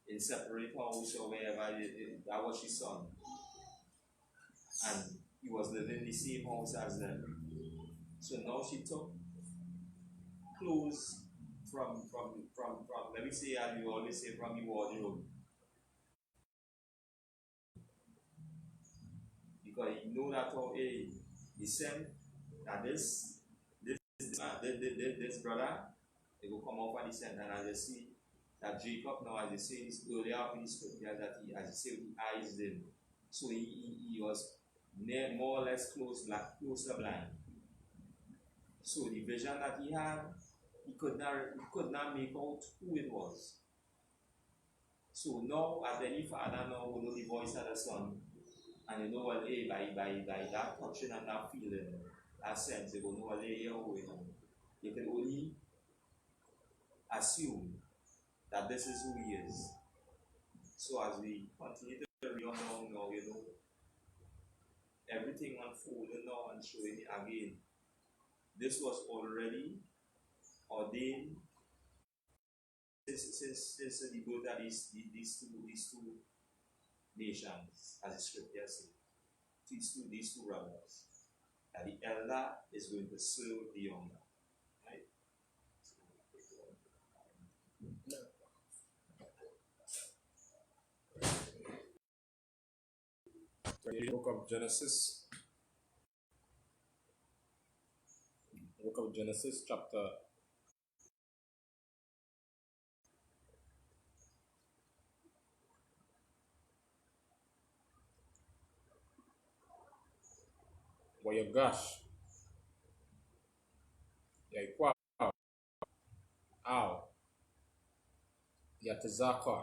in separate house or wherever, that was his son. And he was living in the same house as them. So now she took clothes from let me say, as you always say, from the wardrobe. Because you know that he said that this brother, they will come up and he said, and as you see that Jacob now, as you say this earlier in the scripture, that he, as you say, with the eyes dim. So he was more or less close to blind. So the vision that he had, he could not make out who it was. So now, as any father now will know the voice of the son, and you know, well, hey, by that touching and that feeling, that sense, you will know, well, hey, you can only assume that this is who he is. So as we continue to read on now, everything unfolding now and showing it again. This was already ordained since the birth of these two nations, as the scripture says. These two brothers. That the elder is going to serve the younger. Right? The book of Genesis. Book of Genesis, chapter 'Wa Yagash, Yaikwa, Aw, Yatazaka,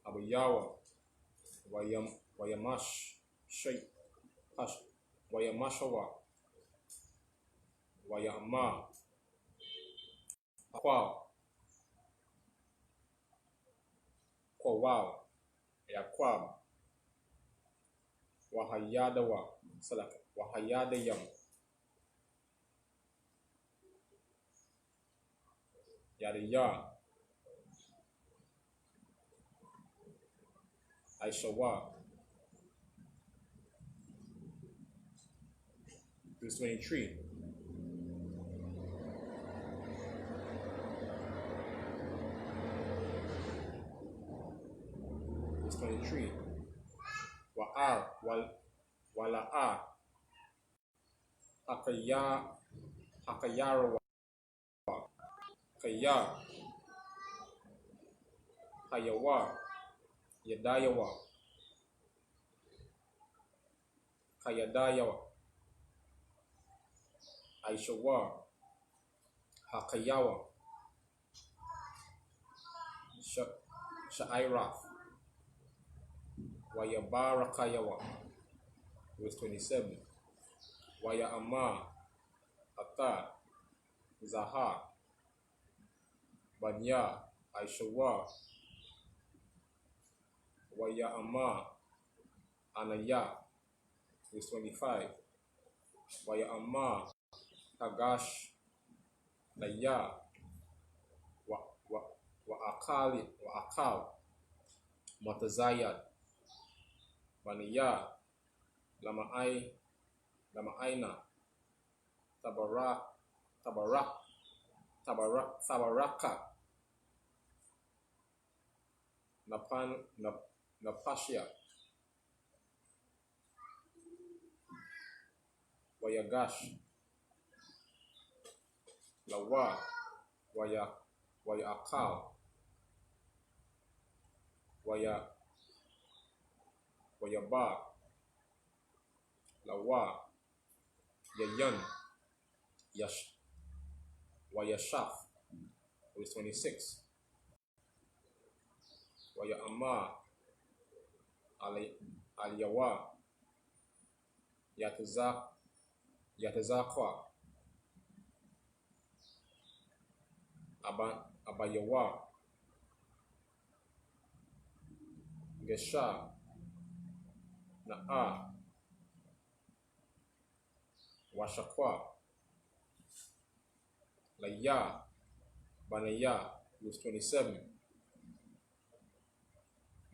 Abayawa, Wayamash, Shape, Wayamashawa, Wayama, Aquaw, Kwawaw, Yakwab, Wahayadawa, Salak, Wahayadayam, Yadaya, Aishawa. Verse 23. Verse 23. Wala'a, Hakayarawa, Kaya, Hayawa, Yadayawa, Kayadayawa, Aishawa, Hakayawa, Sha'irath, Wayabarakayawa. Verse 27. Waya'ama, Ata, Zaha, Banya, Aishawa, Waya'ama, Anaya. Verse 25. Waya'ama, Tagash, Naya, Akal, Matazayad, Baniya, Lama'aina, Tabaraka, Napashia, Wayagash, Lawa, Wayakal, Wayaba, Lawa, Yayan, Wayashaf, verse 26. Wayama, Aliyawa, Yatazakwa, Abayawa, Gesha, Na'a, Washakwa, Laya, Banaya, verse 27.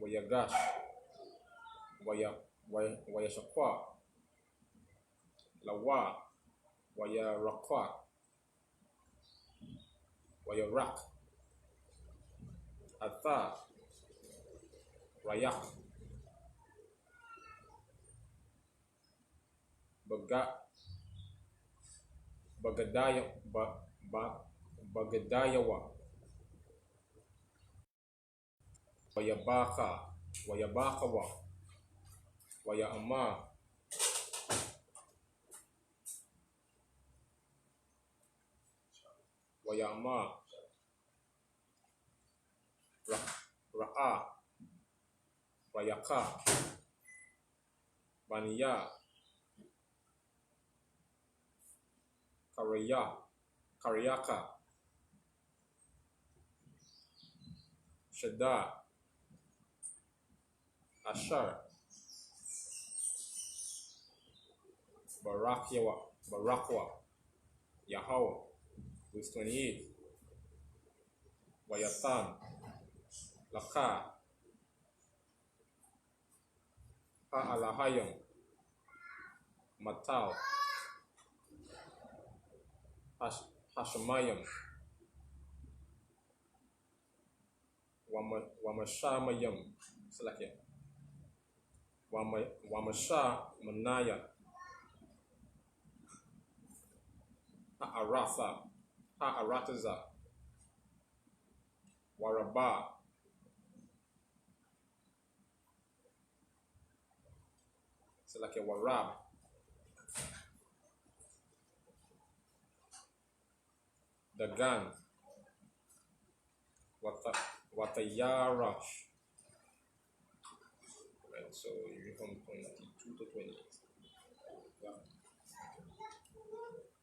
Wayagash, Wayashakwa, Lawa, Wayarakwa, Wayarak, Atha, Rayak, Bagadayawa, Wayabakawa, Wayama, Ra'a, Wayaka, Baniya, Karyaka, Shada, Ashar, Barakwa, Yahweh, verse 28. Wayatan, Laka, Ha'alahayam, Matal, Hashemayam, Wamashamayam, Salakia, Wamasha Manaya, Ha'arataza, Waraba, Salakia, Warab, Dagan, Watayarash. Right, so you read from 22 to 28. Yeah.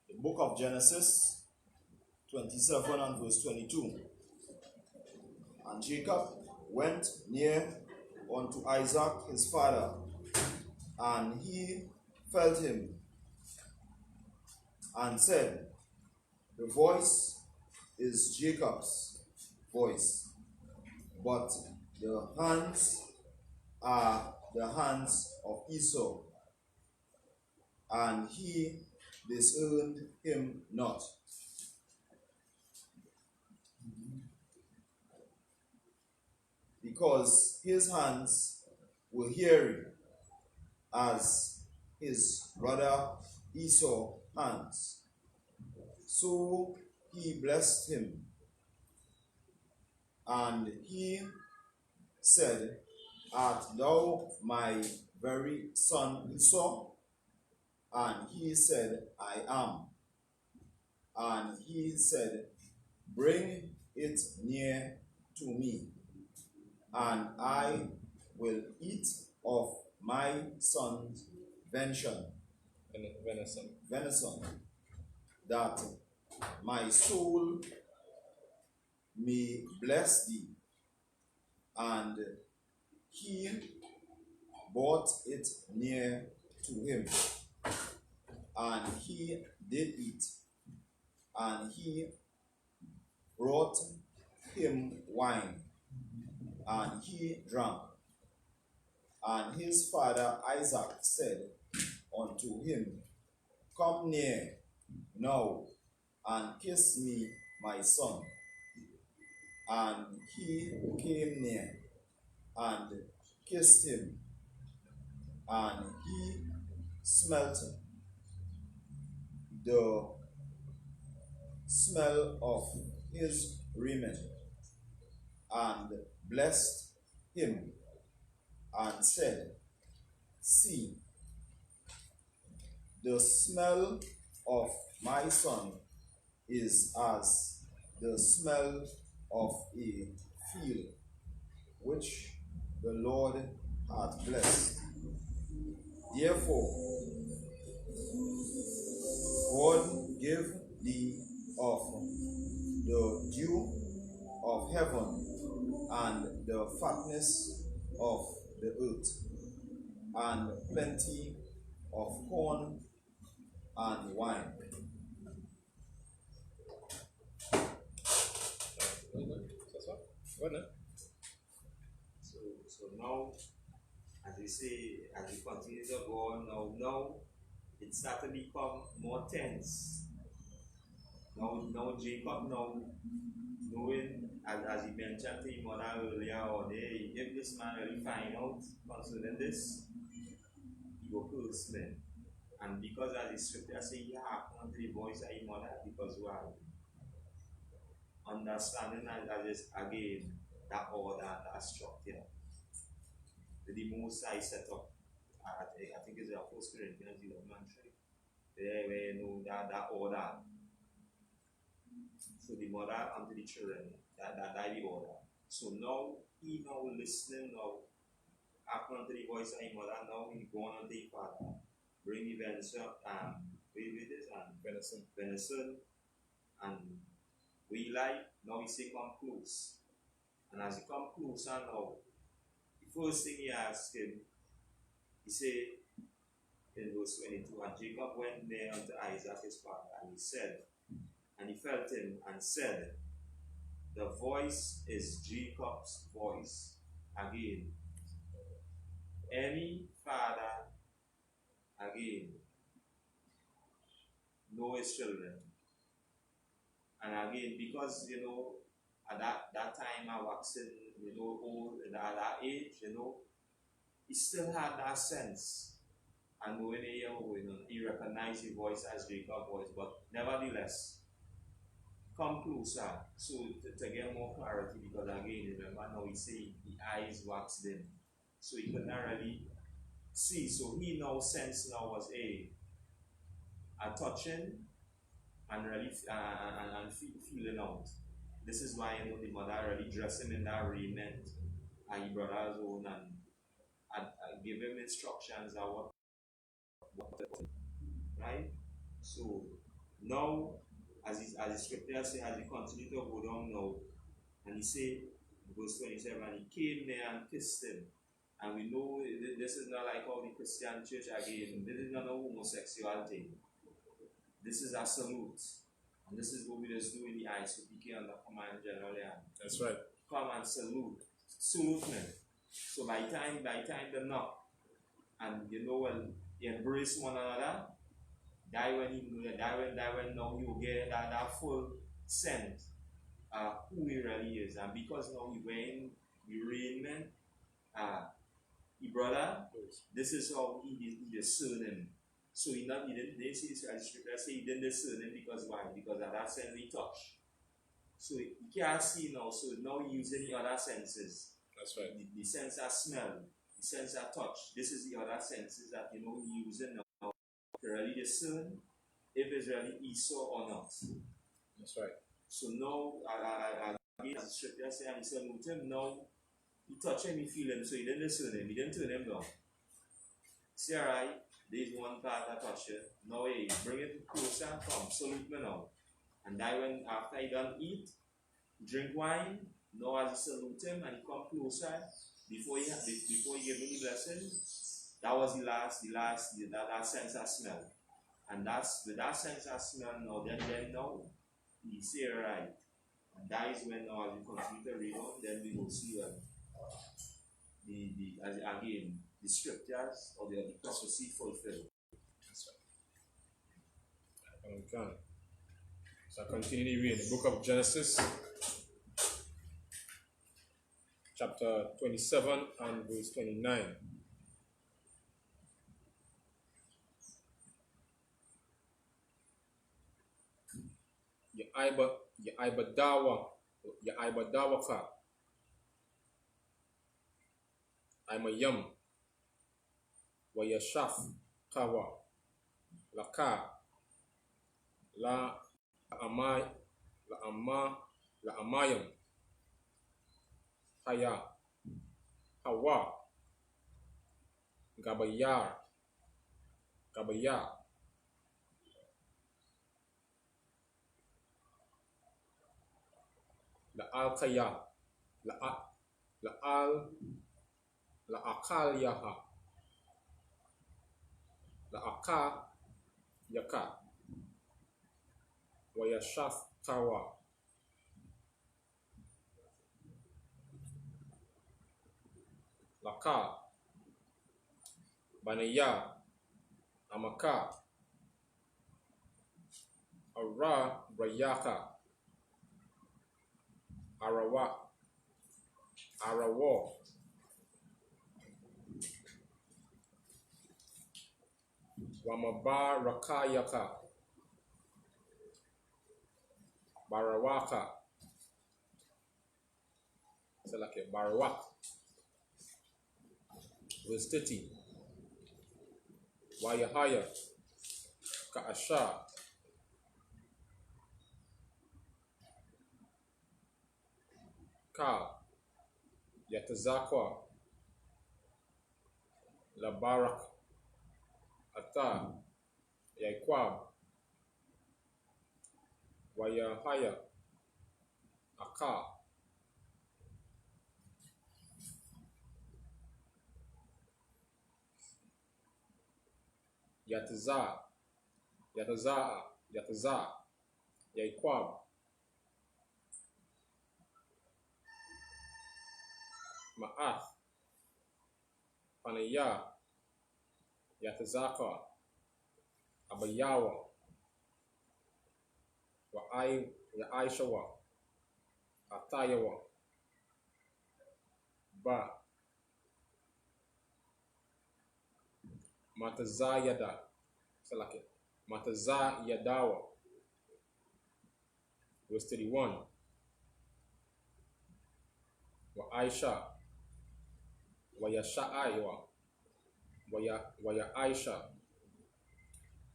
The book of Genesis 27 and verse 22. And Jacob went near unto Isaac his father, and he felt him, and said, the voice is Jacob's voice, but the hands are the hands of Esau, and he disowned him not. Because his hands were hairy as his brother Esau's hands. So he blessed him. And he said, art thou my very son Esau? And he said, I am. And he said, bring it near to me, and I will eat of my son's venison, that my soul may bless thee. And he brought it near to him, and he did eat, and he brought him wine, and he drank. And his father Isaac said unto him, come near now, and kiss me, my son. And he came near, and kissed him, and he smelt the smell of his raiment, and blessed him, and said, See, the smell of my son is as the smell of a field which the Lord hath blessed. Therefore, God give thee of the dew of heaven and the fatness of the earth, and plenty of corn and wine. So now, as we say, as we continue to go on now it starts to become more tense. Now Jacob knowing, as he mentioned to him earlier on, hey, if this man really find out concerning this, he will curse me. And because as the scripture says, he hearkened to the voice of his mother, because why? Understanding that is again that order, that structure. The most I set up, I think it's a 1 Corinthians 11:3. Where you know that order. So the mother unto the children, that the order. So now he now listening now, hearken unto the voice of his mother, now he going unto the father. Bring the venison, and we like, now he say come close. And as he come closer now, the first thing he asked him, he say in verse 22, and Jacob went near unto Isaac his father, and he said, and he felt him and said, the voice is Jacob's voice. Again, any father, again, know his children. And again, because, at that time I was old, at that age, he still had that sense. And when he recognized his voice as Jacob's voice, but nevertheless, come closer, so to get more clarity, because again, remember now he say the eyes waxed dim, so he could not really see. So he now sense now was a touching and really and feeling out. This is why the mother really dressed him in that raiment, and he brought his own and give him instructions on what to do, right? So now, as the scripture says, as he continued to go down now, and he say, verse 27, and he came there and kissed him. And we know this is not like all the Christian church again. This is not a homosexual thing. This is a salute. And this is what we just do in the Isupk and the command generally. That's right. Come and salute. Salute me. So by time they knock, and when you embrace one another, die when now you get that full sense who he really is. And because now he wearing the raiment, he brother, this is how he discern him. So he didn't see this as scripture say he didn't discern him because why? Because of that sense he touch. So he can't see now, so now he using the other senses. That's right. The sense of smell, the sense of touch. This is the other senses that he using now to really discern if it's really Esau or not. That's right. So now, again, as the scripture says, and he said, with him now, he touch him, he feel him, so he didn't discern him, he didn't turn him down. See, alright, there's one part that touch you. Now, hey, bring it closer, come, salute me now. And then after he done eat, drink wine, now as he salute him and he come closer, before he gave him the blessing, that was that sense of smell. And that's with that sense of smell now, then now, he say right. And that is when now as we continue to read on, then we will see the scriptures or the prophecy fulfilled. That's right. Okay. So I continue to read the book of Genesis, chapter 27 and verse 29. Ya Ibadawa ka Imayam wa Yashaf kawa laka la amayam haya hawa gabaya la alkaya la akalyaha la aka yaka wa Yashaf kawa laka banaya amaka ara brayaka arawo wamabarakayaka barawaka barawak. Verse 30. Wayahaya Ka'asha Ka Yatazakwa Labarak Ata Yaikwab Wayahaya Aka Yataza Yaikwab Ma'ath Panaya Yatazaka Abayawa wa Aishawa Atayawa Ba Matazayadawa. Verse 31. Wa Aisha wa Yasha'aiwa wa ya Aisha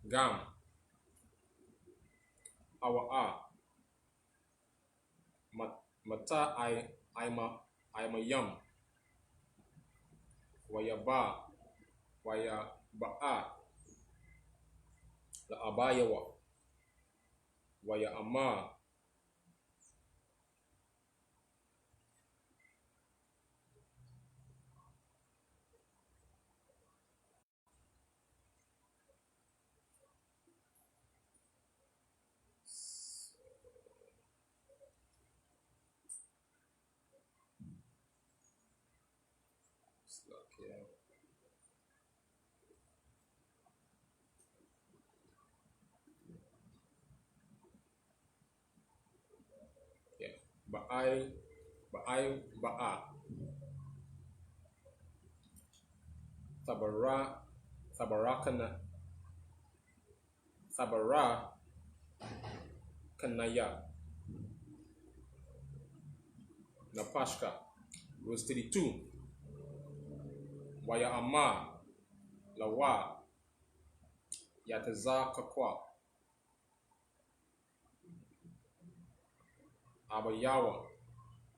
Gam Awa Mata Imayam wa ya Ba'a la Abayawa wa ya Amma Ba'a Tabara Kanaya Napashka. Verse 32. Waya Amma Lawa Yatazakakwa Abayawa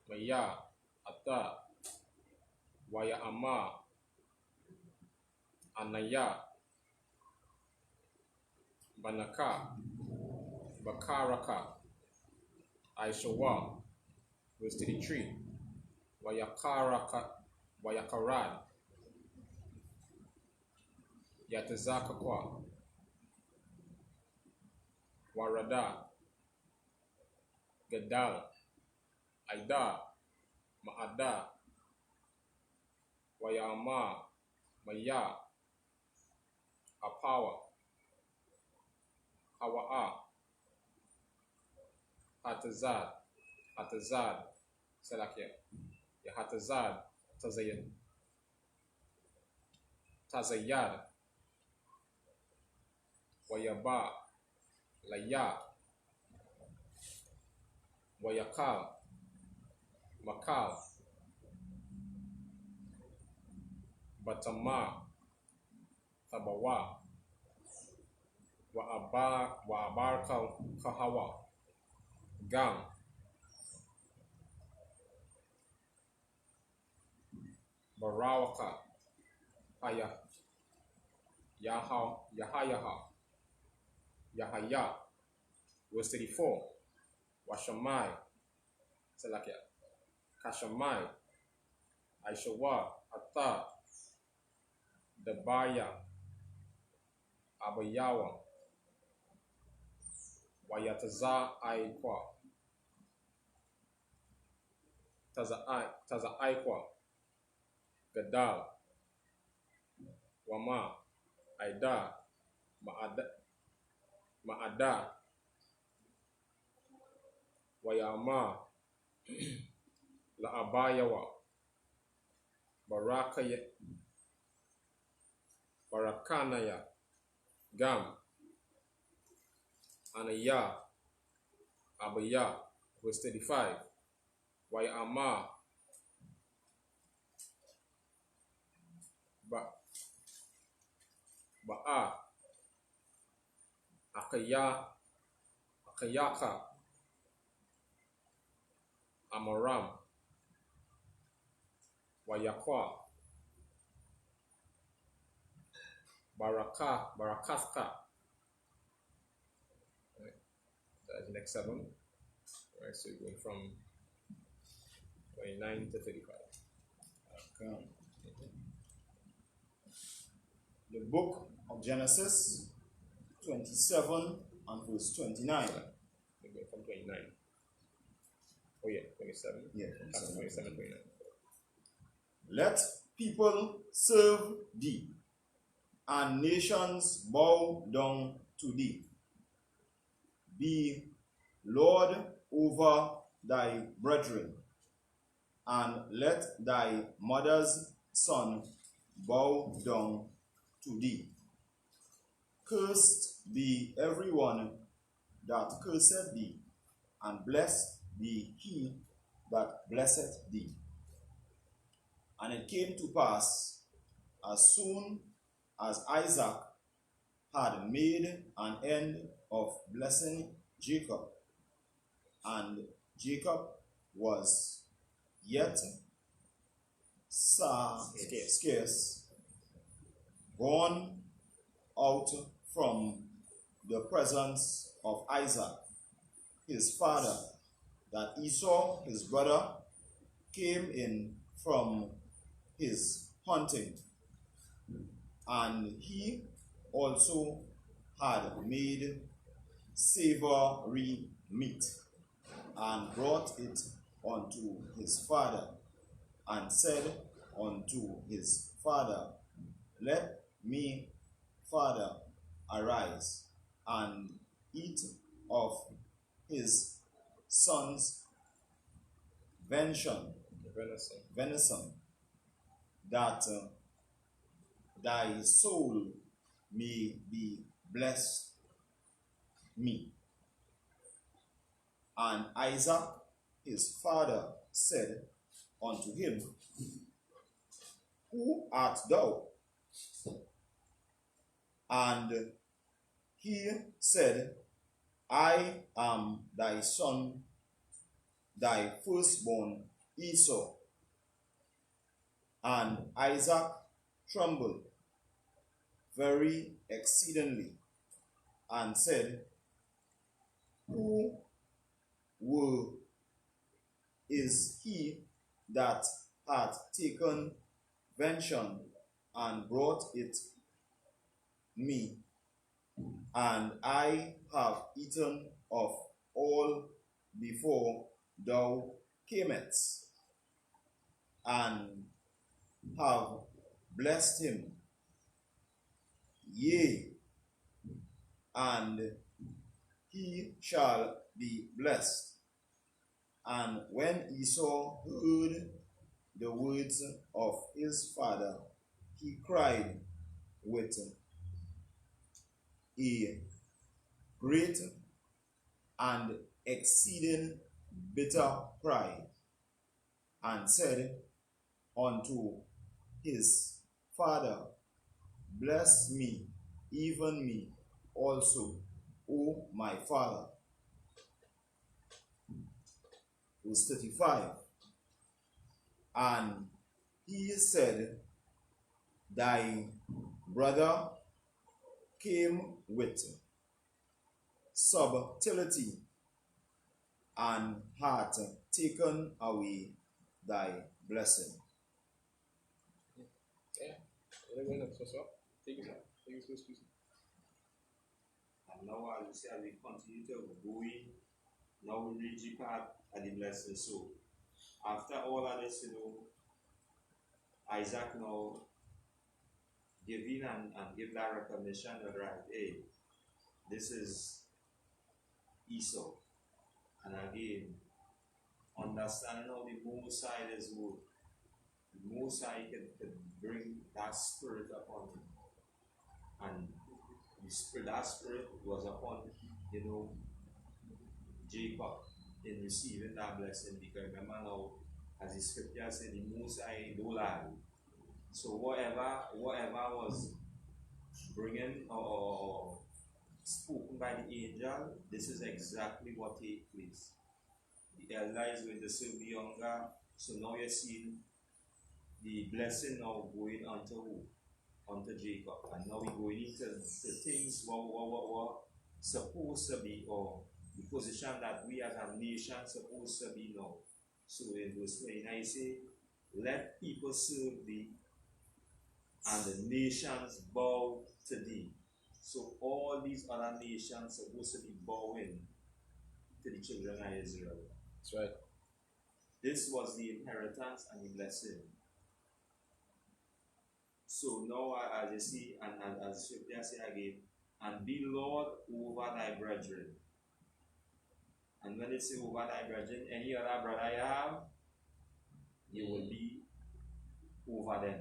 Maya Ata Waya Amma Anaya Banaka Bakaraka Aishawa. Verse 33. Wayakarad Yatazakakwa Warada Gadal Aida Ma'ada Wayama Maya Apawa Hawa'a Atazad Salakia Yahatazad, Tazayad, Wayaba, Laya, Wayakal, Makal, Batama, Tabawa, Wa'abar Kahawa, Gam, Barawaka, Haya, Yahayaha, Yahaya, verse 34, Washamai, Salakia, Kashamai, Aishawa, Atta, Dabaya, Abayawa, Wayataza Aikwa, Taza Aikwa, Gadal, Wama, Aida, Ma'ada, Wayama, La'abayawa, Barakanaya, Gam, Anaya, Abaya, verse 35, Wayama, Ba'a, Akayaka, Amaram, Wayakwa, Barakaska. Right. That's the next 7. Right, so you're going from 29 to 35. Okay. The book of Genesis 27 and verse 29. We're going from 29. Oh yeah, 27. Yeah, 27, 29. Let people serve thee, and nations bow down to thee. Be Lord over thy brethren, and let thy mother's son bow down to thee. Cursed be everyone that curseth thee, and blessed be he that blesseth thee. And it came to pass, as soon as Isaac had made an end of blessing Jacob, and Jacob was yet scarce, gone out from the presence of Isaac, his father, that Esau, his brother, came in from his hunting, and he also had made savory meat, and brought it unto his father, and said unto his father, Let me, father, arise, and eat of his son's venison, that thy soul may be blessed me. And Isaac his father said unto him, Who art thou? And he said, I am thy son, thy firstborn Esau. And Isaac trembled very exceedingly, and said, Who is he that hath taken venison and brought it me? And I have eaten of all before thou camest, and have blessed him. Yea, and he shall be blessed. And when Esau heard the words of his father, he cried with a great and exceeding bitter cry, and said unto his father, Bless me, even me also, O my father. Verse 35. And he said, Thy brother came with subtlety and hath taken away thy blessing. And now, as we say, as we continue to go in, now we reach the part of the blessing. So, after all of this, Isaac now give in and give that recognition that, right, hey, this is Esau. And again, understanding how the Most High is good. The Most High can bring that spirit upon him. And that spirit was upon, Jacob in receiving that blessing. Because remember now, as the scripture said, the Most High don't lie. So whatever was bringing or spoken by the angel, this is exactly what takes place. The elder is going to serve the younger. So now you're seeing the blessing now going unto who? Unto Jacob. And now we're going into the things what supposed to be, or the position that we as a nation supposed to be now. So in verse 29 I say, let people serve thee, and the nations bow to thee. So all these other nations supposed to be bowing to the children of Israel. That's right. This was the inheritance and the blessing. So now, as you see, and as Scripture say again, and be Lord over thy brethren. And when they say over thy brethren, any other brother you have, you will be over them.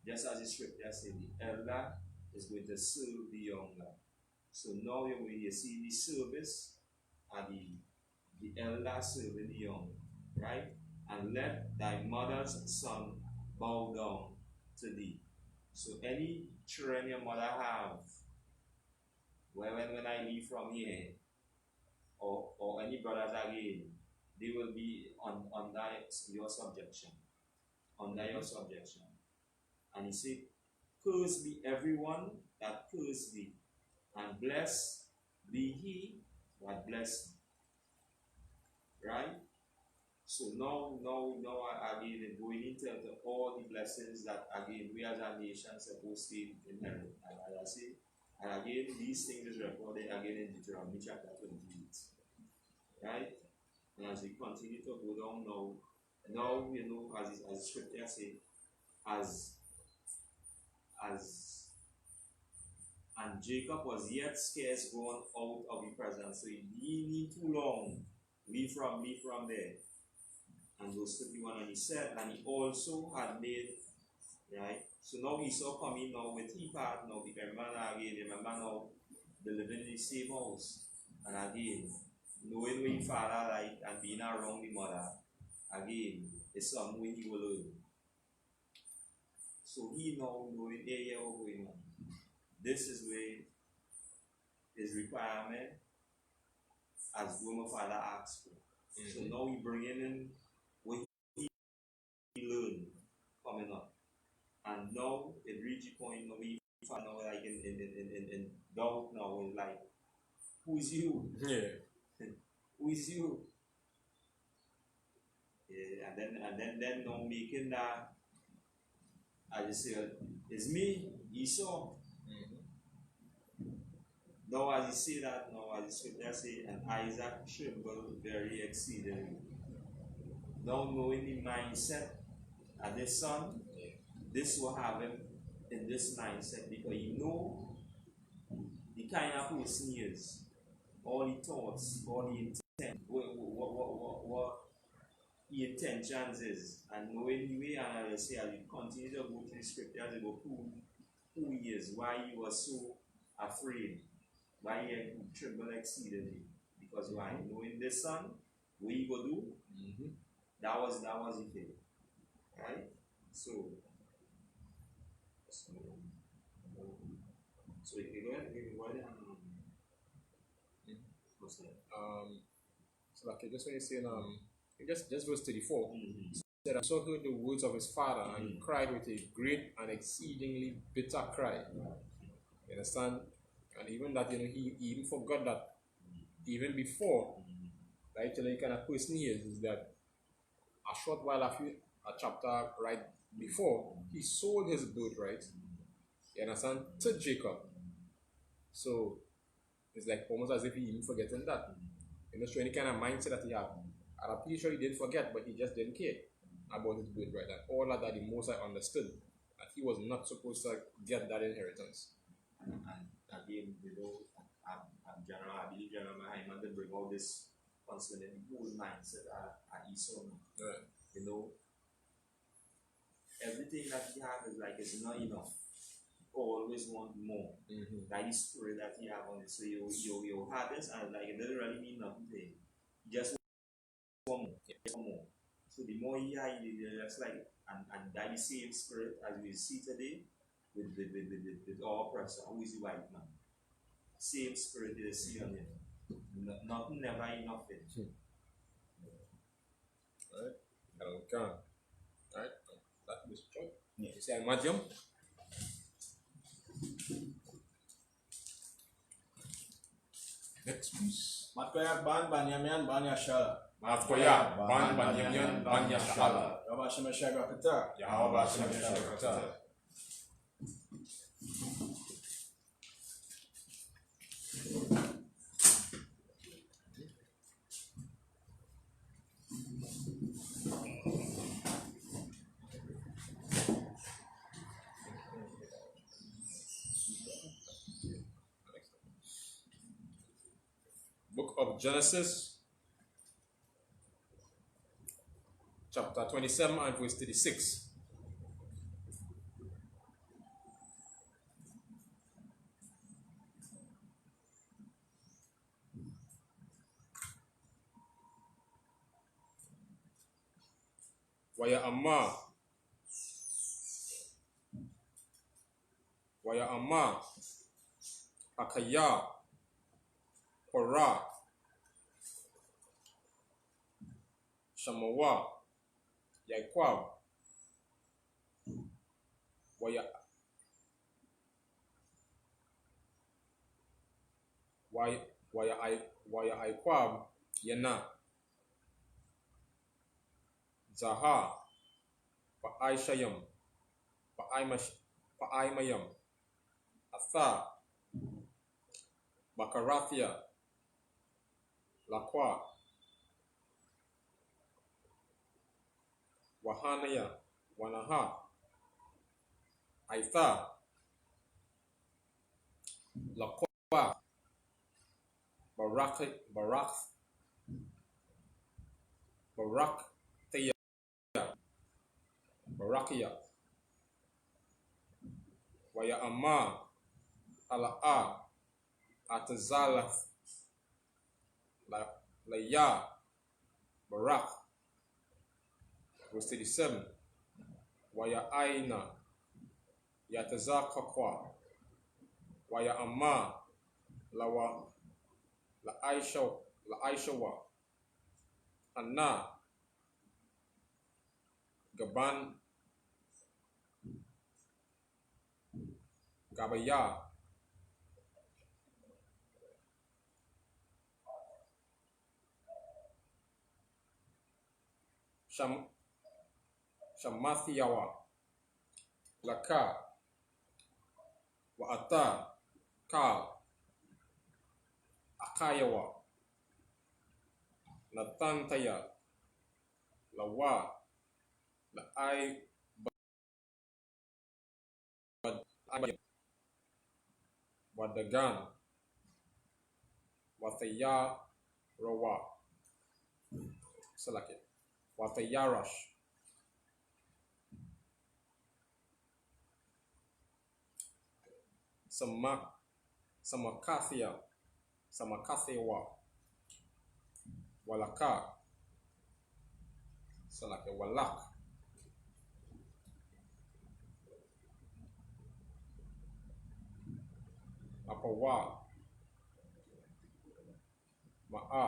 Just as the Scripture says, the elder is going to serve the younger. So now you see the service and the elder serving the young, right? And let thy mother's son bow down to thee. So any children your mother have, when I leave from here, or any brothers again, they will be under your subjection. Under your subjection. And he said, curse be everyone that curse thee, and bless be he that bless thee. Right? So now again, going into all the blessings that again we as a nation supposed to inherit. And as I say, and again, these things is recorded again in Deuteronomy chapter 28. Right? And as we continue to go down now as the scripture says, and Jacob was yet scarce gone out of the presence. So he need too long. Leave from there. And verse 31, and he said, and he also had made, right? So now Esau coming now with his part now, because remember now, they live in the same house. And again, knowing what his father like and being around the mother, again, it's something he will learn. So he now knowing area going on. This is where his requirement as my father asked for. So now he bringing in what he learned coming up. And now it reached a point now we find out like in doubt now, in like, who is you? Yeah. Who is you? Yeah, and then now making that, I just say, it's me, Esau. Now as you say that, now as the scripture say, and Isaac trembled very exceedingly. Now knowing the mindset of this son, this will have him in this mindset, because you know the kind of person he is, all the thoughts, all the intent, what intentions is, and knowing the way, and I say, as you continue to go to the scriptures, it will prove who he is, why he was so afraid, why he trembled exceedingly. Because why? Knowing this son, what he go do, that was the thing. Right? So if you go ahead, what's that? So like just when you're saying just verse 34, said, "I saw heard the words of his father, and he cried with a great and exceedingly bitter cry." You understand? And even that, he even forgot that even before, right? The kind of person he is that a short while after a chapter right before, he sold his birthright, you understand, to Jacob. So it's like almost as if he even forgetting that. So any kind of mindset that he had. And I'm pretty sure he didn't forget, but he just didn't care about his birthright. And all of that the most I understood that he was not supposed to get that inheritance. And again, General, I believe General Mahaiman did bring all this concerning the whole mindset at Esau. Right. Everything that he had is like it's not enough. Always want more. That is spirit that he have on it. So you had this and like it doesn't really mean nothing to him. Just want more. Just want more. So the more he had, just like and that is same spirit as we see today with our oppressor, who is the white man. Same spirit they see on him. Nothing never enough in. Right? Right? That is true. You say medium? Next piece. Matkoyak ban Banyamian Banyashala. Matkoyak ban Banyamian Banyashala. Yabashimashaka Kata. Yahweh Kata. Book of Genesis, chapter 27 and verse 36. Waya Amma, Akaya, Korah, Shamawa, Yaquab, Waya Aiquab, Yana, Zaha, Pa'aishayam, Pa'aimayam, Atha, Bakarathia, Lakwa, Wahanaya, Wanaha, Aitha, Lakwa, Barakia, Waya Amma, Ala'a, Atazalaf, Laya, Barak, verse 37, Waya Aina, Yatazakakwa, Waya Amma, Lawa, La Aishawa, Anna, Gaban, Gabaya, Shamathiyawa, Laka, Wa'ata, Ka, Akayawa, Natantaya, Lawa, La'ai, Wadagan, Wathaya, Rawa, Salaki, Watayarash, Samakathia, Samakathewa, Walaka, Salake Walak, Apawa, Ma'a,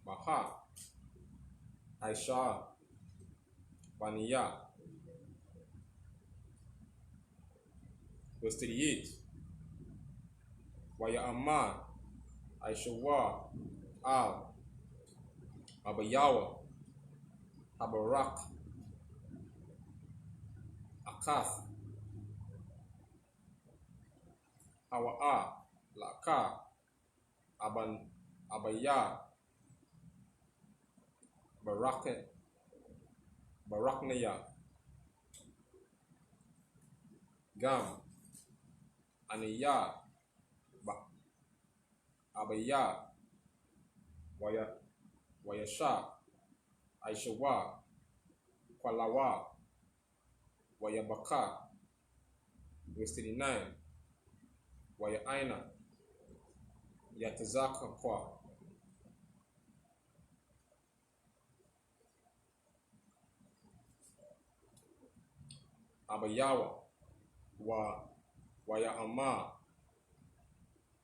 Maha, Aisha, Baniya. Verse 38. Waya Aman, Aishawa, Al, Abayawa, Habarak, Akath, Hawa'a, Laka, Abaya, Baraknaya, Gam, Aniya, Abaya, Wayasha, Aishawa, Kwalawa, Wayabaka. Verse 39. Waya Aina, Yatazaka Kwa, Abayawa, Waya Ama,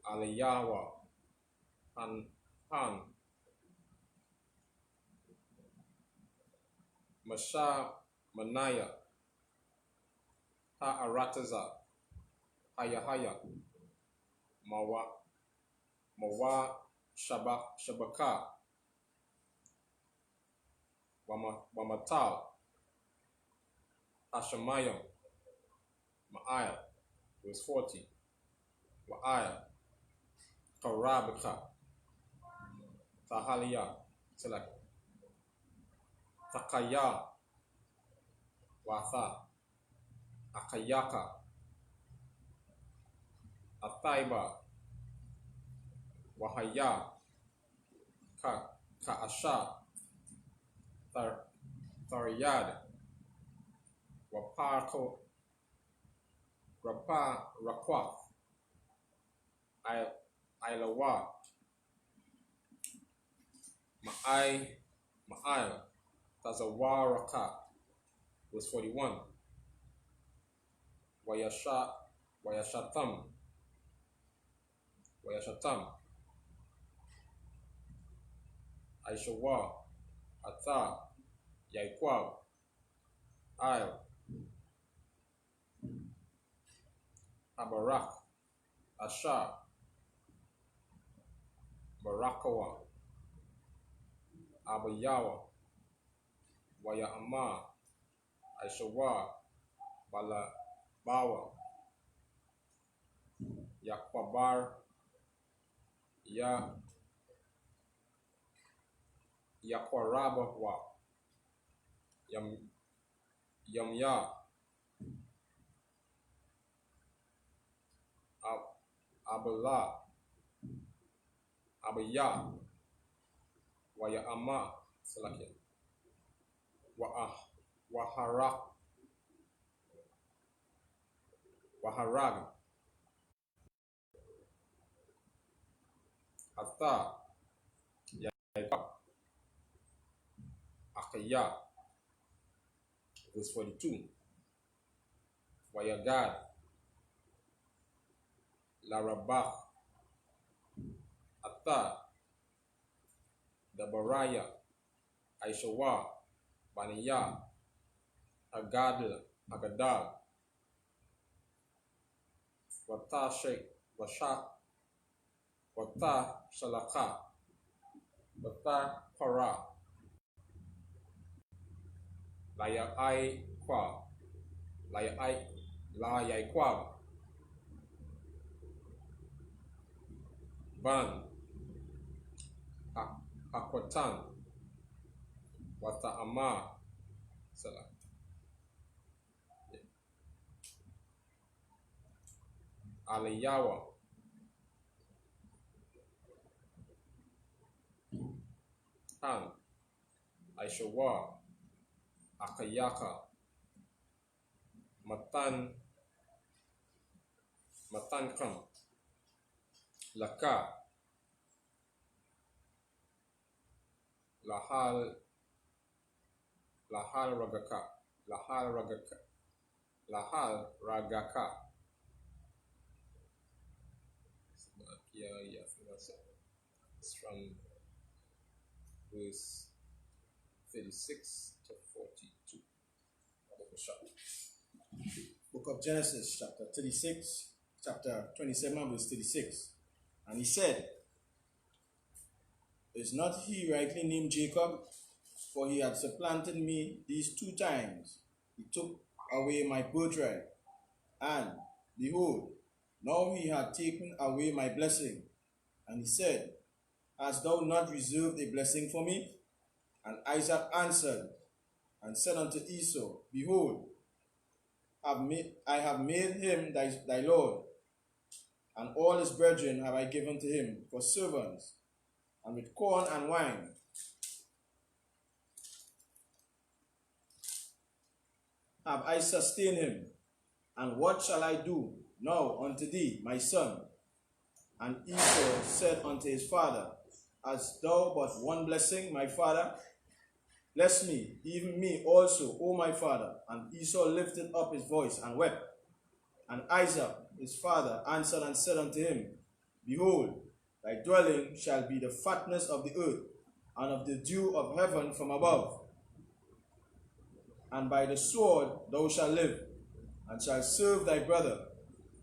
Alayawa, Han, Masha, Manaya, Ha Arataza, Haya, Mawa, Shabaka, Wamatal, Hashemayim, Ma'ayel. Verse 40. Wa'ayel, Karabika, Tahaliya, select. Takaya, Watha, Akayaka, Athaiba, Wahaya, Ka'asha, Tharyad, Wapako, Rakwath, Ailawa, Ma'ayel, Tazawaraka. Verse 41. Wayashatam, Aishawa, Atha, Yaikwab, Ail, Habarak, Asha, Barakawa, Abayawa, Waya Ama, Aishawa, Balabawa, Yakwabar, Yakwarabawa, Yamya, Abala, Abaya, Waya Ama, Salakia, Waharag, Atha, Yaikab, Akaya. Verse 42. Wayagad, Larabah, Atha, Dabaraya, Aishawa, Baniya, Agadal, Wata Shalaka, Wata Para, Layaikwab, Ban, Hakwatan, Wata Ama, Salah. Aliyawa, Han, Aishawa, Akayaka, Matankam, Laka, Lahal Ragaka, Lahal Ragaka. It's from verse 36 to 42. Book of Genesis, chapter 36, chapter 27, verse 36. And he said, Is not he rightly named Jacob? For he had supplanted me these 2 times. He took away my birthright. And, behold, now he had taken away my blessing. And he said, Hast thou not reserved a blessing for me? And Isaac answered and said unto Esau, Behold, I have made him thy lord, and all his brethren have I given to him for servants, and with corn and wine. Have I sustained him? And what shall I do now unto thee, my son? And Esau said unto his father, Hast thou but one blessing, my father? Bless me, even me also, O my father. And Esau lifted up his voice and wept. And Isaac, his father, answered and said unto him, Behold, thy dwelling shall be the fatness of the earth, and of the dew of heaven from above. And by the sword thou shalt live, and shalt serve thy brother.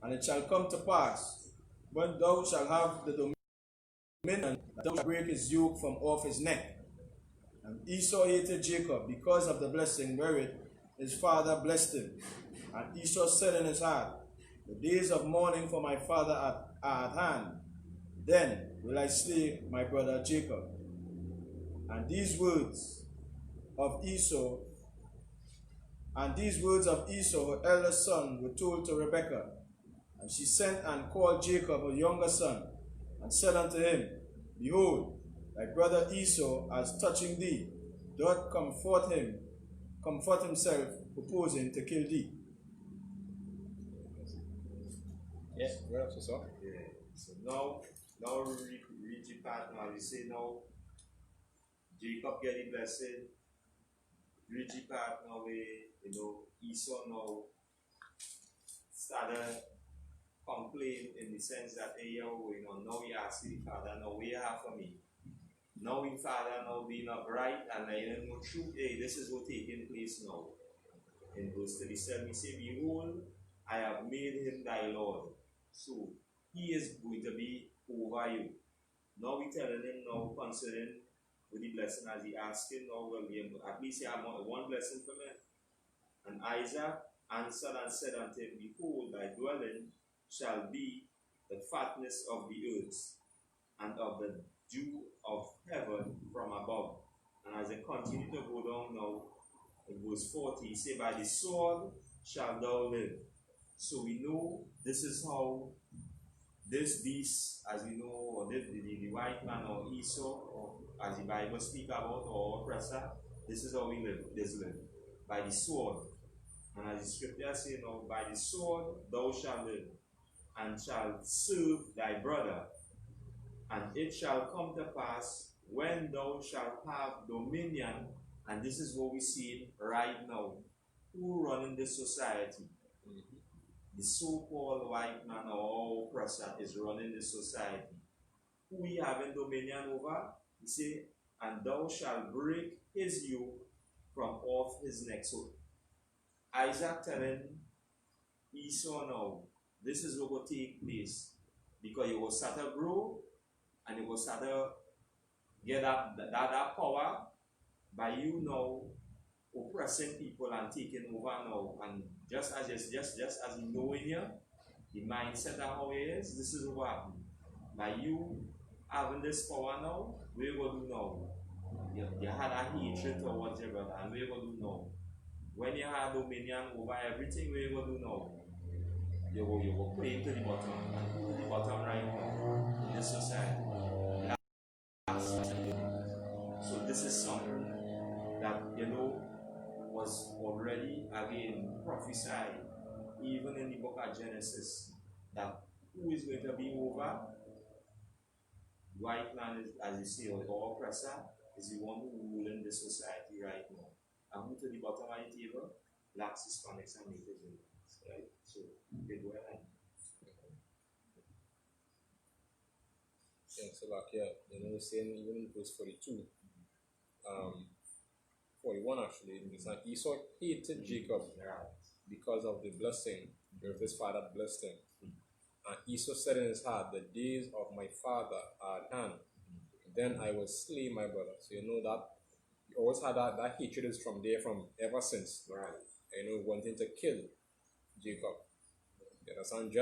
And it shall come to pass, when thou shalt have the dominion, that thou shalt break his yoke from off his neck. And Esau hated Jacob because of the blessing wherewith his father blessed him. And Esau said in his heart, The days of mourning for my father are at hand. Then will I slay my brother Jacob. And these words of Esau, her eldest son, were told to Rebekah. And she sent and called Jacob, her younger son, and said unto him, Behold, thy brother Esau, as touching thee, doth comfort himself, purposing to kill thee. Yes, where else is up? Yeah. So now read the part now. You say now, Jacob get the blessing. Read the part now where, Esau now started complain in the sense that, hey, now he asked the father, now what you have for me? Now in father now being upright and I don't know truth, hey, this is what taking place now. In verse 37, he said, Behold, I have made him thy Lord. So he is going to be over you. Now we telling him now, considering with the blessing as he asking now, well, at least he have one blessing for me. And Isaac answered and said unto him, Behold, thy dwelling shall be the fatness of the earth, and of the dew of heaven from above. And as I continue to go down now, in verse 40, he said, By the sword shalt thou live. So we know this is how this beast, as we know, or the white man or Esau, or as the Bible speak about, or oppressor, this is how we live, by the sword. And as the scripture says, by the sword thou shalt live, and shalt serve thy brother. And it shall come to pass, when thou shalt have dominion, and this is what we see right now. Who running this society? The so-called white man or oppressor is running this society. Who we having dominion over? He say, and thou shalt break his yoke from off his neck. So Isaac telling Esau now, this is what will take place. Because he will start to grow, and he will start to get that power by you now oppressing people and taking over now. And just as you know in here, the mindset of how it is, this is what happened. By you having this power now, what you going to do now? You had a hatred towards your brother, and what you going to do now? When you have dominion over everything, what you going to do now? You will put him to the bottom, and who to the bottom right now in this society. So this is something have been prophesied, even in the book of Genesis, that who is going to be over? White man is, as you see, or oppressor, is the one who rule in this society right now. And who to the bottom of the table? Blacks, Hispanics, and Native Americans. Right? So they go ahead. So back here, saying even in verse 42, 41 actually, it's like Esau hated Jacob because of the blessing where his father blessed him. And Esau said in his heart, the days of my father are at hand. Then I will slay my brother. So that you always had that hatred is from there, from ever since. Right. Wanting to kill Jacob. You understand?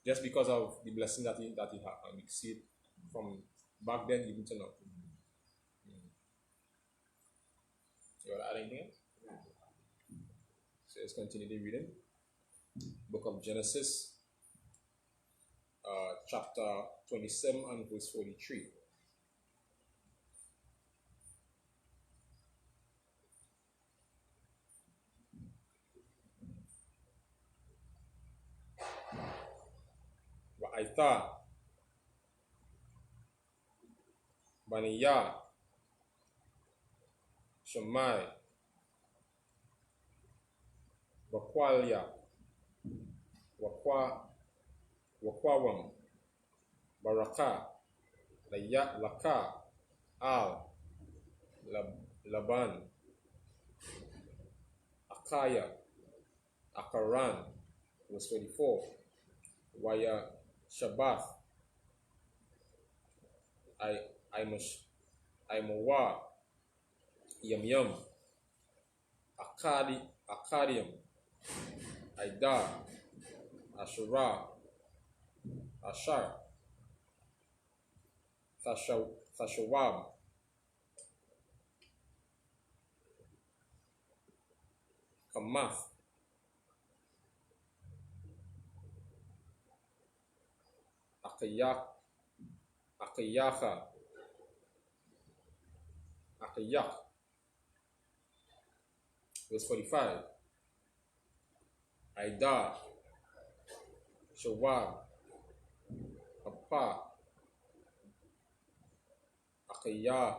Just because of the blessing that he had. And we see it from back then even to now. You want to add anything else? So let's continue the reading. Book of Genesis, chapter 27 and verse 43. Wa'aitha Baniya Shemai Wakwalya Wakwawam Baraka Laka Al Laban Akaya Akaran, verse 44. Waya Sabbath Imawa Yam Akkadium Ida Ashura Ashar Thashawab Kamath Akayak, verse 45. Aida, Shawab, Apa, Akayak,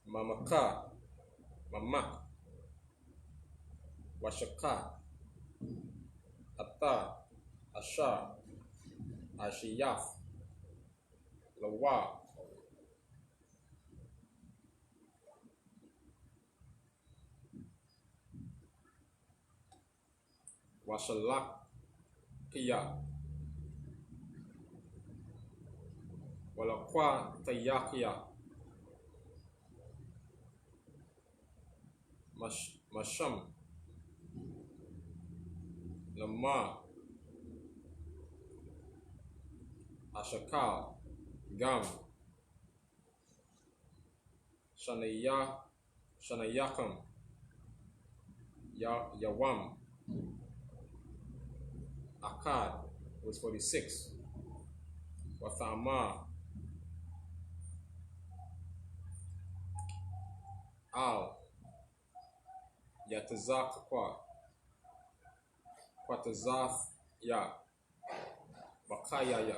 Mamaka, Mamak, Washaka, Ata, Asha, Ashiyaf, Lawa, Washalakia, Walakwa Tayakia, Masham, Lama, Ashakal, Gam, Shanayakam, Yawam, Akkad, verse 46. Wathama, Al, Yatazakwa, Watazaf, Ya, Wakayaya,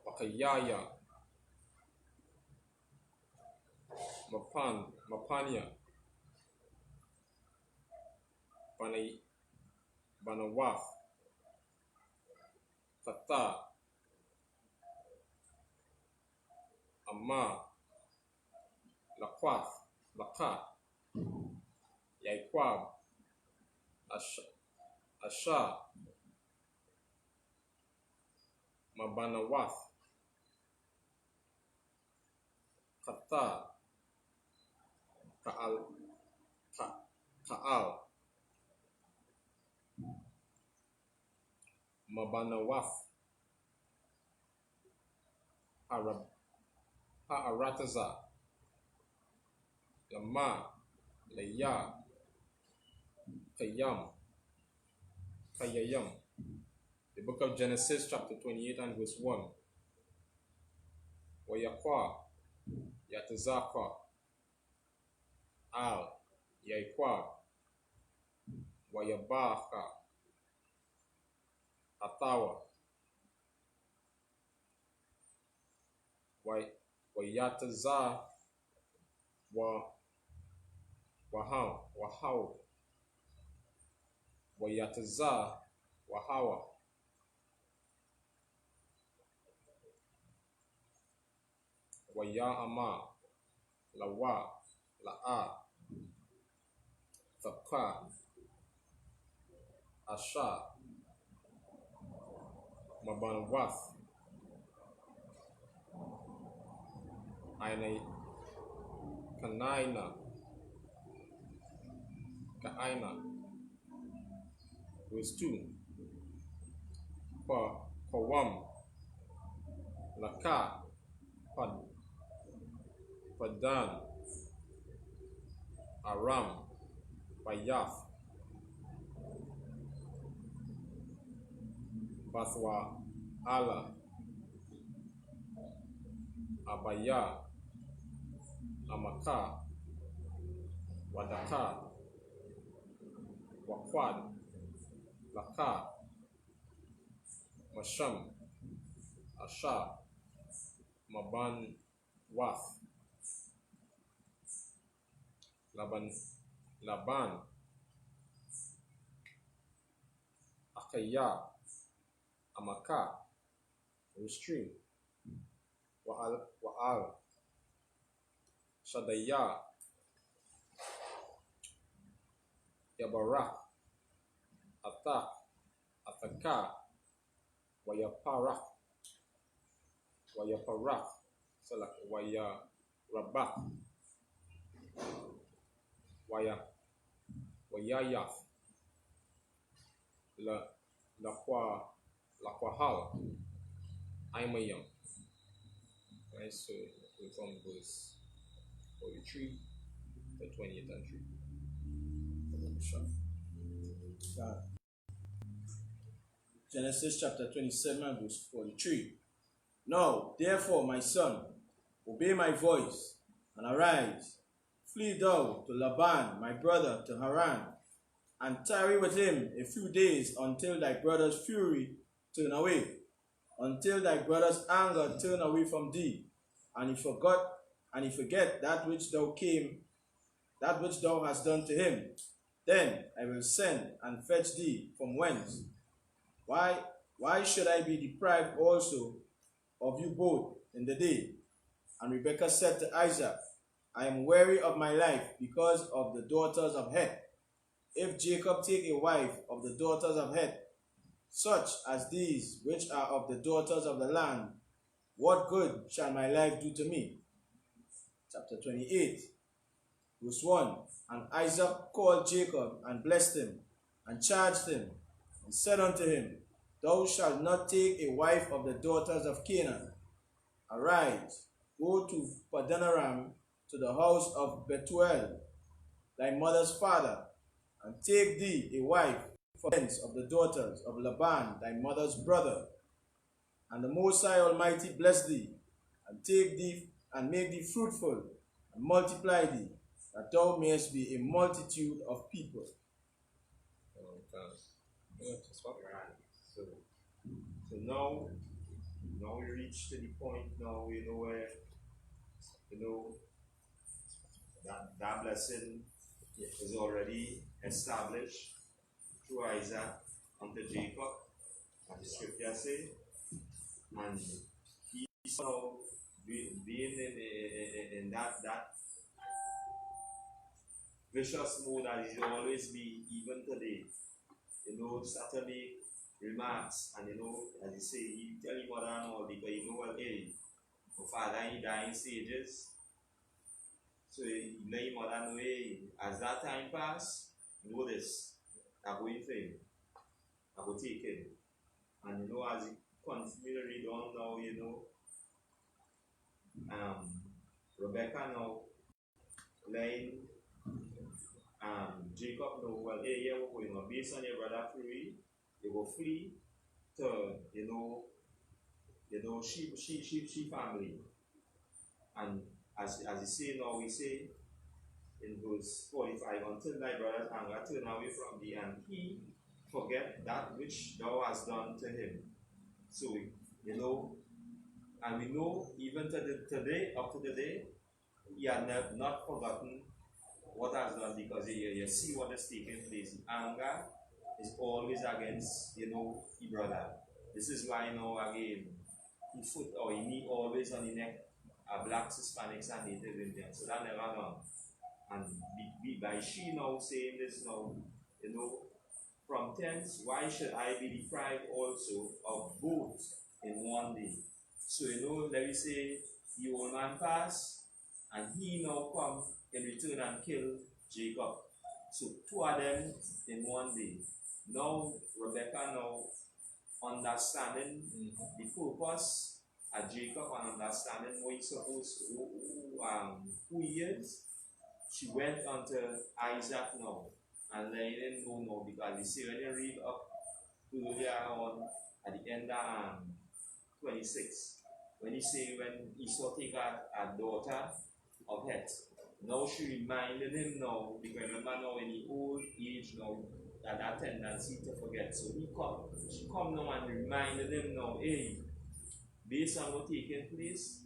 Wakayaya, Mapania, Banawaf, Kata, Amma, Lakwaf, Laka, Yaikwab, Asha, Mabanawath, Kata, Kaal, Mabanawath, Ha'arataza, Lama, Leya, Kayam. The book of Genesis, chapter 28 and verse 1. Wayakwa, Yatazakwa, Al, Yaikwa, Wayabaka, Atawa, Wayataza, Wahau, Wayataza, Wahawa, Wayama, Lawa, La'a, Thaka, Asha, Mabanwath, Aina, Kanaina, Kaaina, verse 2, Kawam, Laka, Padan, Aram, Bayath, Bathwa, Allah, Abaya, Amaka, Wadaka, Wakwad, Laka, Masham, Asha, Maban, Wath, Laban, Akaya, Amaka, Restream, Wa'al, Shadaya, Yabarak, Atak, Ataka, Wayaparak, Wayarabak, Wayayath, Laquahal, Imayam. Right, so we from verse 43 to 20th entry. Genesis chapter 27, verse 43. Now, therefore, my son, obey my voice, and arise, flee thou to Laban, my brother, to Haran, and tarry with him a few days until thy brother's fury turn away, until thy brother's anger turn away from thee, and he forget that which thou hast done to him. Then I will send and fetch thee from whence. Why should I be deprived also of you both in the day? And Rebekah said to Isaac, I am weary of my life because of the daughters of Heth. If Jacob take a wife of the daughters of Heth, such as these which are of the daughters of the land, what good shall my life do to me? Chapter 28, verse 1. And Isaac called Jacob and blessed him, and charged him, and said unto him, Thou shalt not take a wife of the daughters of Canaan. Arise, go to Padanaram, to the house of Bethuel, thy mother's father, and take thee a wife from thence of the daughters of Laban, thy mother's brother. And the Most High Almighty bless thee, and take thee, and make thee fruitful, and multiply thee, that thou mayest be a multitude of people. So now we reach to the point now, where, that blessing is already established through Isaac unto Jacob, as the scripture says, and he's now being in that vicious mode that he always be, even today. Start to make remarks, and as you say, he tell him mother and all, because well, hey, my father in dying stages. So he let him mother know, hey, as that time pass, know this, I'm going for him, I will take him. And as he continues to read on now, Rebecca now letting Jacob know, well, hey, yeah, we're going on, based on your brother free, they will flee to, she family. And as he say now, we say in verse 45, until thy brother's anger turn away from thee, and he forget that which thou hast done to him. So, and we know even today, up to today, he had not forgotten what has done, because you see what is taking place. Anger is always against, the brother. This is why again, he foot or he knee always on the neck blacks, Hispanics, and Native Indians. So that never done. And by she now saying this now, from thence, why should I be deprived also of both in one day? So let me say, the old man pass, and he now come in return and kill Jacob. So two of them in one day. Now Rebecca now understanding the purpose of Jacob and understanding what he's supposed who he is. She went unto Isaac now and letting him know now, because you see when you read up earlier on at the end of 26, when he say when Esau take a daughter of Het, now she reminded him now, because remember now in the old age now, that tendency to forget. So she come now and reminded him now, hey, based on what taking place,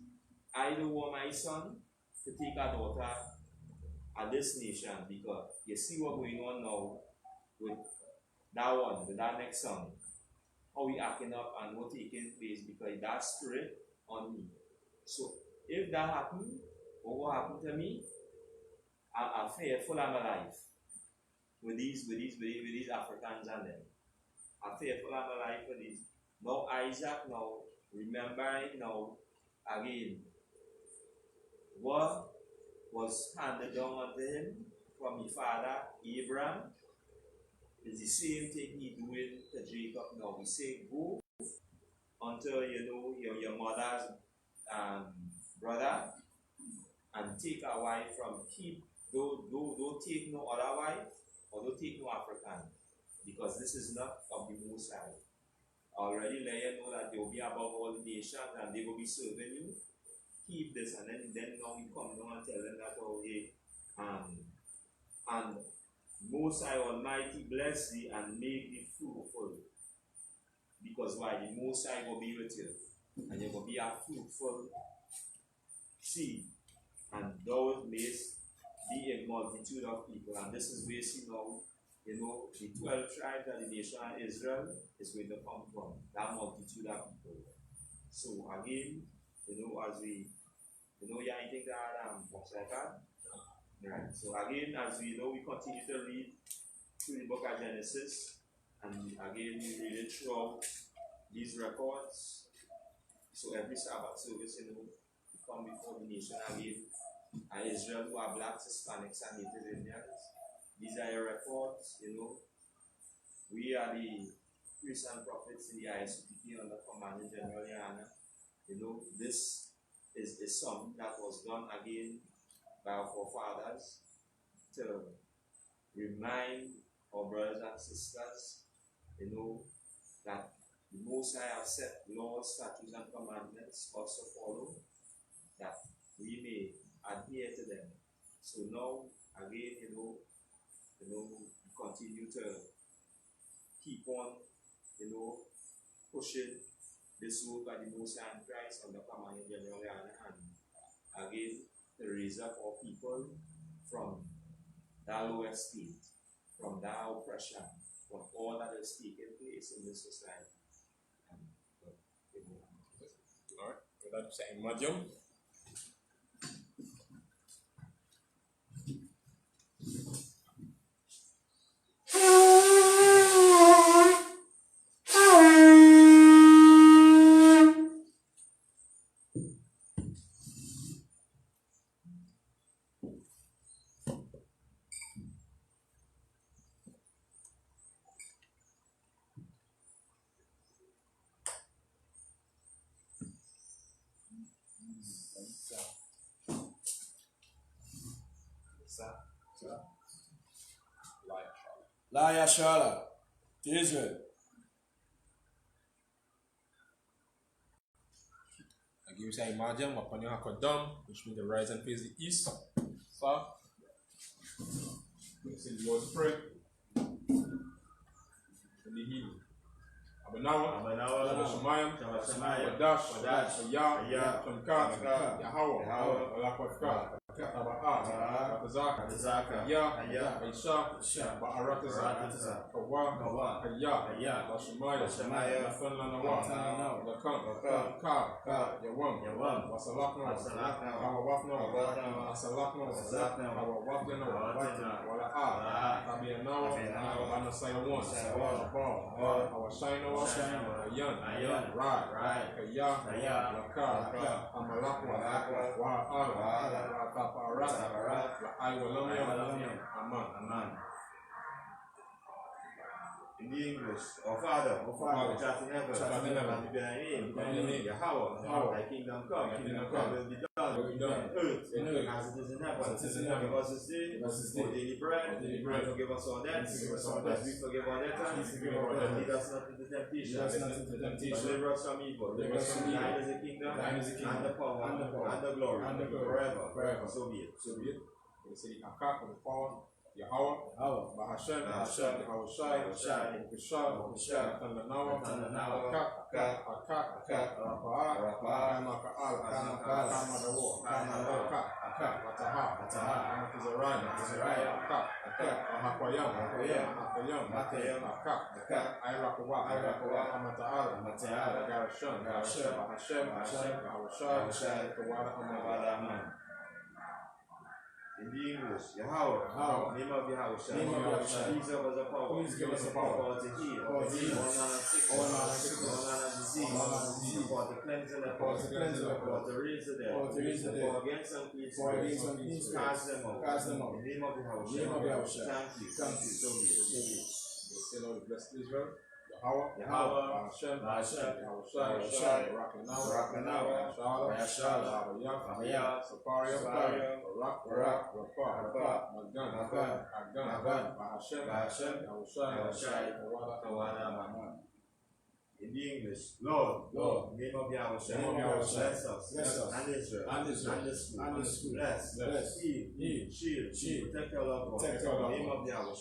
I don't want my son to take a daughter at this nation, because you see what going on now with that one, with that next son, how he acting up and what taking place, because that spirit on me. So if that happened, or what happened to me, I'm fearful of my life with these Africans and them. I'm fearful of my life with these. Now Isaac now remembering now again what was handed down unto him from his father Abraham is the same thing he doing to Jacob now. He say, go unto your mother's brother and take a wife from him. Don't take no other wife, or don't take no African, because this is not of the Most High. Already let you know that they will be above all the nations and they will be serving you. Keep this, and then now we come down and tell them that, oh, hey, and Most High Almighty bless thee and make thee fruitful. Because why? The Most High will be with you, and you will be a fruitful seed, and thou mayest be a multitude of people. And this is where you see now, the 12 tribes of the nation of Israel is where they come from, that multitude of people. So again, as we, yeah, I think that what's like that? Right. So again, as we we continue to read through the book of Genesis, and again we read it throughout these records. So every Sabbath service, we come before the nation again, and Israel, who are blacks, Hispanics, and Native Indians. These are your records, We are the priests and prophets in the Isupk under Commanding General Yana. This is something that was done again by our forefathers to remind our brothers and sisters, that the Most High have set laws, statutes, and commandments for us to follow, that we may adhere to them. So now, again, we continue to keep on, pushing this work by the Most High in Christ under Commanding General and again to raise up our people from that lower state, from that oppression, from all that is taking place in this society. Alright, without saying medium. Laya Shala, Israel. You say imagine upon your hakadam, which means the rise and face the east. So, we say the Lord's Prayer. In the healing. Abanawa, Shemayim, Wadash, Yah, Shamkat, Yahweh, Alakwafka, Taba'a, Batazaka, Yah, Aisha, Ba'aratazak, Kawa, Hayah, Bashemaya, Lafanlanawa, Lakan, Ka, Yawam, Wasalakno, Hawawafno, Asalakno, Hawawafno, Wala'a, Tabianawa, Banasaiwan, Shabal, Hawashaino, Ayan, Right, Kaya, Laka, Amalakwa, Wa'ala, Kaparat, La'ai Aman. In the English, our Father, which art in heaven, hallowed be thy name, Yahweh, thy kingdom come, will be done, on earth, as it is in heaven. Give us this day our daily bread, and forgive us our debts, as we forgive our debtors, and lead us not into temptation, but deliver us from evil. Thine is the kingdom, and the power, and the glory, forever. So be it. We say the Akak, the power, Yahweh, Bahashem, Yahushai, Ukishah, Tananawa, Akak, Rapa'ah, Maka'al, Kamadawo, Wataha, Amatizariah, Akak, Hakwayam, Akak, Irakuwa, Amata'al, Garashon, Bahashem, Yahushai, Kawada Aman. In the English, Yahweh, name of Yahweh, please give us a power to heal, all manner of sickness, all manner of disease, for the cleansing of for the raise the dead, for against unclean spirits, cast them out, in the name of Yahweh, thank you, so be it. Say, Lord, bless Israel. Yahweh, Hashem, Yahushai, Rakanawa, Shala, Saparia, Rapa, Magan, Hashem, Yahushai, Kawada. In the English, Lord, name of Yahweh, bless us, and Israel, and the school, bless, heal, shield, protect our loved ones, name of Yahweh,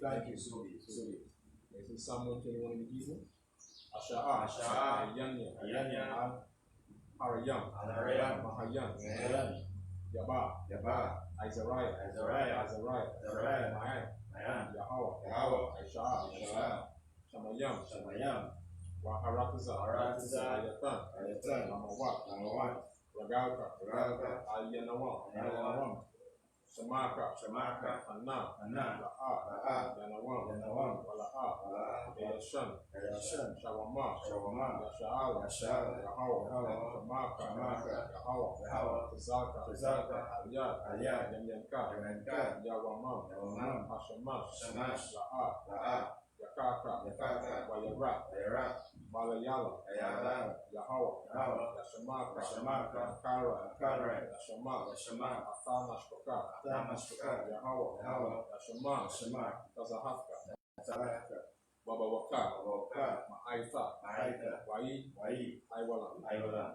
thank you, so be it. This is Psalm 121 in the Hebrew. Asha'a, Ayanya, Arayam, Mahayan, Yaba, Azariah, Mayan, Yahweh, Aisha, Shamayam, Waharataza, Ayatan, Amawat, Ragalka, Ayanawam, Shamaka, Anna, La'a, Yanawam, Wala'a, Yashan, Shawama, Yasha'al, Yahweh, Shamaka, Yahweh, Tazaka, Aliyah, Yamyanka, Yawamam, Hashamash, La'a, Yakaka, Wayara, Balayala, Yahweh, Yashamaka, Kara, Yashama, Athana Shkoka, Yahweh, Yashama, Tazahafka, Baba Waka, Ma'aita, Wai, Iwala.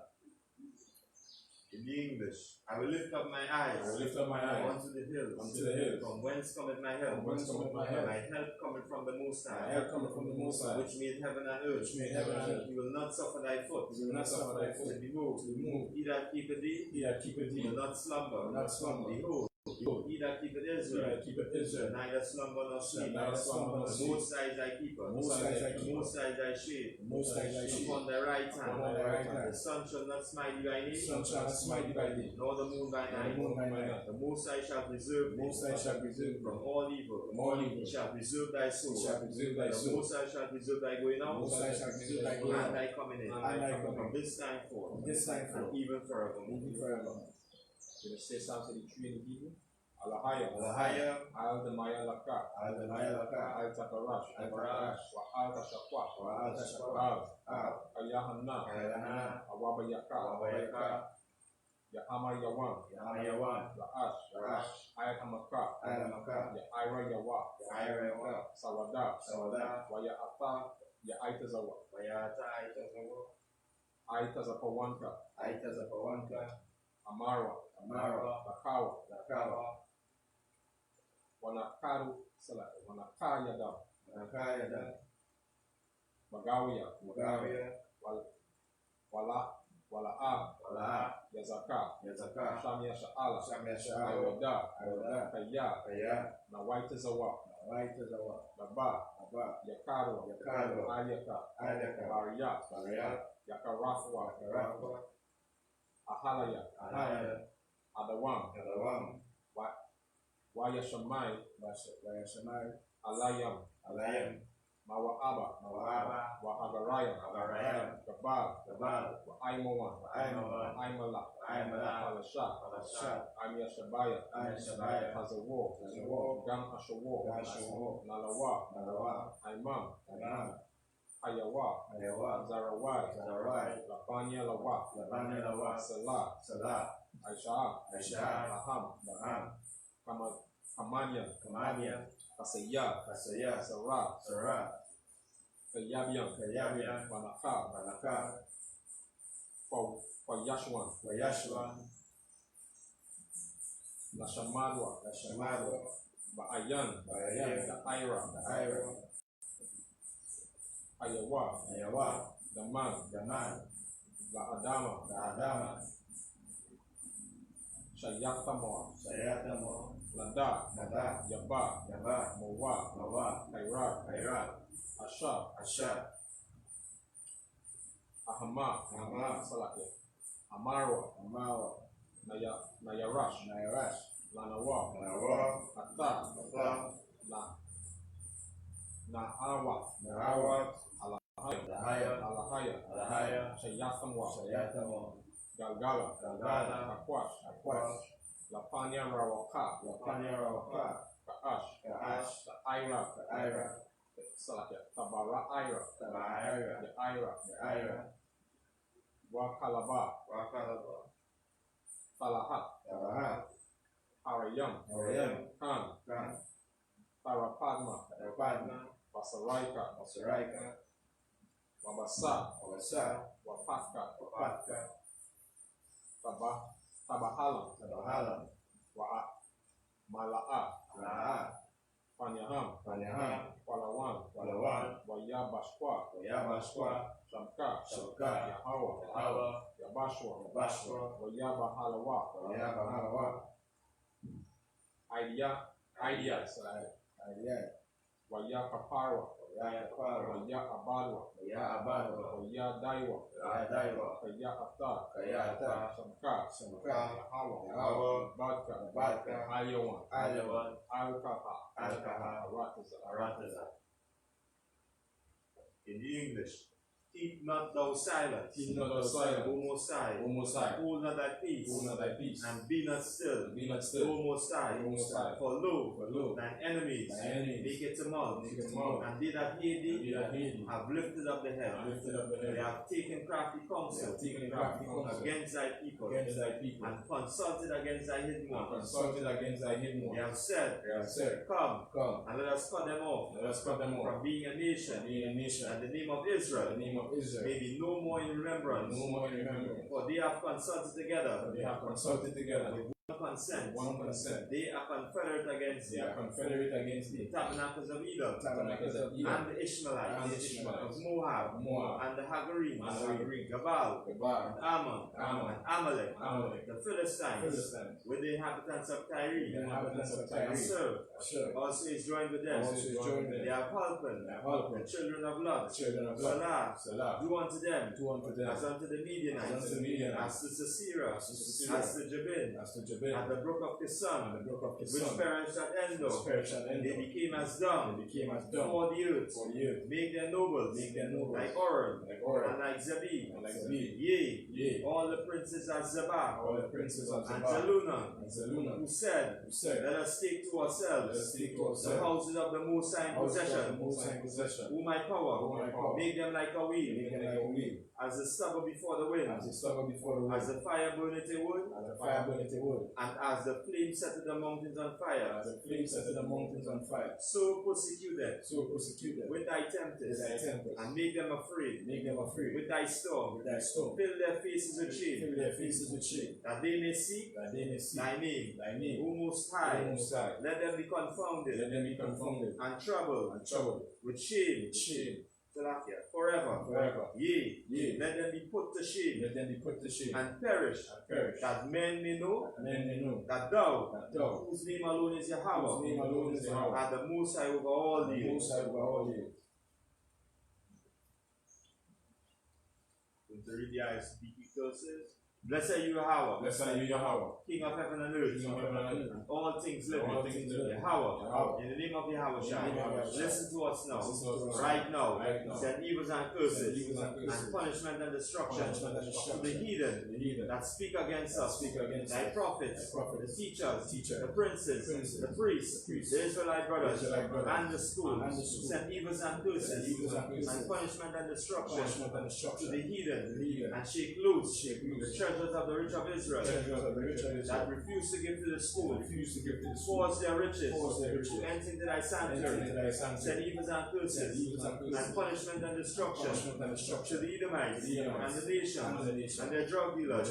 In the English, I will lift up my eyes unto the hills, from whence cometh my help? My help cometh from the Most High, which made heaven and earth. He will not suffer thy foot to be moved. He that keepeth thee will not slumber. Behold, he that keepeth Israel, neither slumber nor sleep. The Most High is thy keeper, the Most High is thy shade, upon thy right hand. The sun shall not smite thee by day, nor the moon by night. The Most High shall preserve thee from all evil. He shall preserve thy soul. The Most High shall preserve thy going out and thy coming in, from this time forth and even forever. Going to say Psalm 33 in the Hebrew. Alahaya, Al Demaya Laka, Al Takarash, Al Tashakwa, Ayahana, Awaba Yaka, Yahama Yawan, La'ash, Ayahamaka, Yaira Yawa, Sawada, Waya Ata, Yaitazawa, Aitazapawanka, Amara, Lakawa, Wanakaru, Wanakayada, Bagawia, Wala'a, Yazaka, Shamia Sha'ala, Ayawada, Kaya, Nawaitazawa, Naba, Yakaru, Ayaka, Baria, Yakarafwa, Ahalaya, Adawam, Wayashamai, Alayam, Mawa'aba, Wa'agaraya, Gabal, Wa'aimawan, Aimala, Alasha, Amiyashabaya, Hazawo, Gam Ashawo, Nalawa, Aimam, Ayawa, Zarawai, Labanya Lawa, Salah, Aisha, Aham, Kamania, Kasaya, Sarah, Kayabian, Banaka, for Yashwan, Nashamadwa, Ba'ayan, the Ira, Ayawa, the man, La Adama, Shayatamo, Lada, Yaba, Mowa, Kaira, Asha, Ahama, Salake, Amaro, Nayarash, Lanawa, Ata, Na'awa, Alahaya, Shayatamo, Galgala, Akwash, Lapanya Rawaka, Kaash, the Ira, Salaka, Tabara Ira, the Ira, Wakalaba, Talahat, Harayam, Khan, Tarapadma, Basaraika, Wabasa, Wapaka, Tabahala, Mala'a, Panyaham, Walawan, Wayabashwa, Shamka, Yahawa, Yabashwa, Wayabahalawa, Ideas, Wayakaparwa, Wayabadwa, Wayadaiwa, Kayata, Shamka, Yahawa, Badka, Ayawan, Alkaha, Arataza. In the English, keep not thou silent, O Most High, hold not thy peace, and be not still, O Most High, for lo, thine enemies make it tumult, and they that hate thee have lifted up the head, they have taken crafty counsel against thy people, and consulted against thy hidden ones. They have said, come, and let us cut them off, from being a nation, and the name of Israel may be no more in remembrance. For they have consulted together with one consent. They are confederate against thee. The tabernacles of Edom, and the Ishmaelites, of Moab, and the Hagarenes, Gabal, and Ammon, and Amalek, the Philistines, with the inhabitants of Tyre, Asur also is joined with them. They are Hulpan, the children of Lot, Salah, do unto them as unto the Midianites, as to Sisera, as to Jabin, at the brook of Kison, which perished at Endor. They became as dung before the earth. Make them nobles, like Oren, and like Zebib. Yea, all the princes of Zebah, and Zalunna, who said, let us take to ourselves the houses of the Most High in possession, who my power, make them like a wheel, as the stubble before the wind, as the fire burneth a wood, And as the flame set the mountains on fire, so persecute them with thy tempest, and make them afraid with thy storm. Fill their faces with shame, that they may seek thy name. O Most High, let them be confounded and troubled with shame. Forever. Yea, let them be put to shame and perish, that men may know that thou, whose name alone is Yahweh, art the Most High over all the earth. To read the Isupk curses. Blessed are you, Yahweh, King of heaven and earth, and all things living. Yahweh, in the name of Yahweh, listen to us now, right now. Send evils and curses, and punishment and destruction to the heathen that speak against us, thy prophets, the teachers, the princes, the priests, the Israelite brothers, and the schools. Send evils and curses, and punishment and destruction to the heathen, and shake loose the treasures of the rich of Israel that refuse to give to the school, force their riches to enter into thy sanctuary. Send evils and curses, and punishment and destruction to the Edomites and the nations and their drug dealers,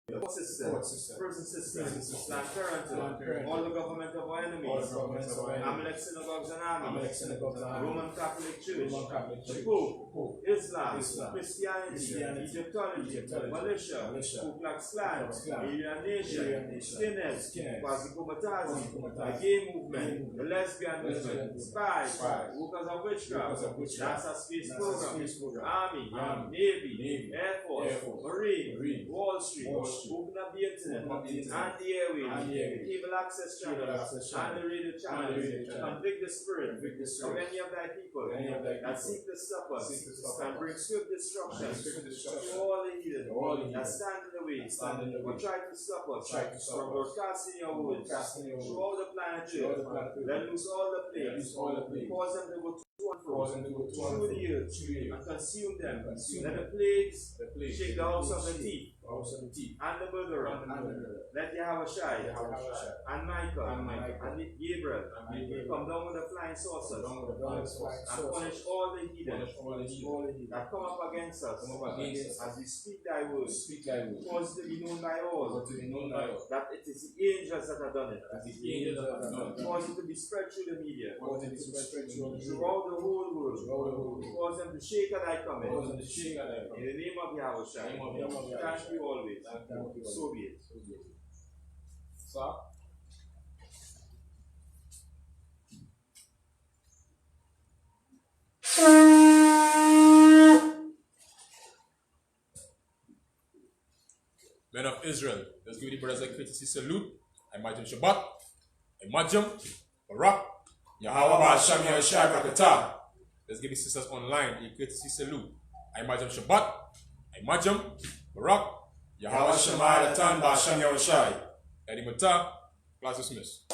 court system, prison system, Planned Parenthood, all the government of our enemies, Amalek synagogues and armies, Roman Catholic Church, the Pope, Islam, Christianity, Egyptology, militia, Ku Klux Klan, Aryan Nation, Skinheads, Quasi-Comitazi, the gay movement, the lesbian movement, spies, workers of witchcraft, NASA space program, Army, Navy, Air Force, Marine, Wall Street, open up the internet, and the airwaves, cable access channels, and the radio channels, convict the spirit of any of thy people that seek to stop us, and bring swift destruction to all the heathen that stand in the way, or try to stop us from broadcasting your words through all the planet Earth. Let loose all the plagues, cause them to go to and fro through the earth, and consume them. Let the plagues shake the house of the thief, and the murderer. Let Yahweh and Michael and Gabriel come down with the flying saucers and punish all the heathen that come up against us as we speak thy word. Cause it to be known by all that it is the angels that have done it. Cause it to be spread through the media, throughout the whole world. Cause them to shake at thy coming. In the name of Yahweh, thank you always. So be it. Sir? Men of Israel, let's give the brothers a courtesy salute. I Majam Shabbat, I Majam, Barak, Yahweh Ba'asham Yahushai Brakatah. Let's give the sisters online a courtesy salute. I Majam Shabbat, I Majam, Barak, Yahweh Shemai Latan Ba'asham Yahushai. Eddie Mata, class dismissed.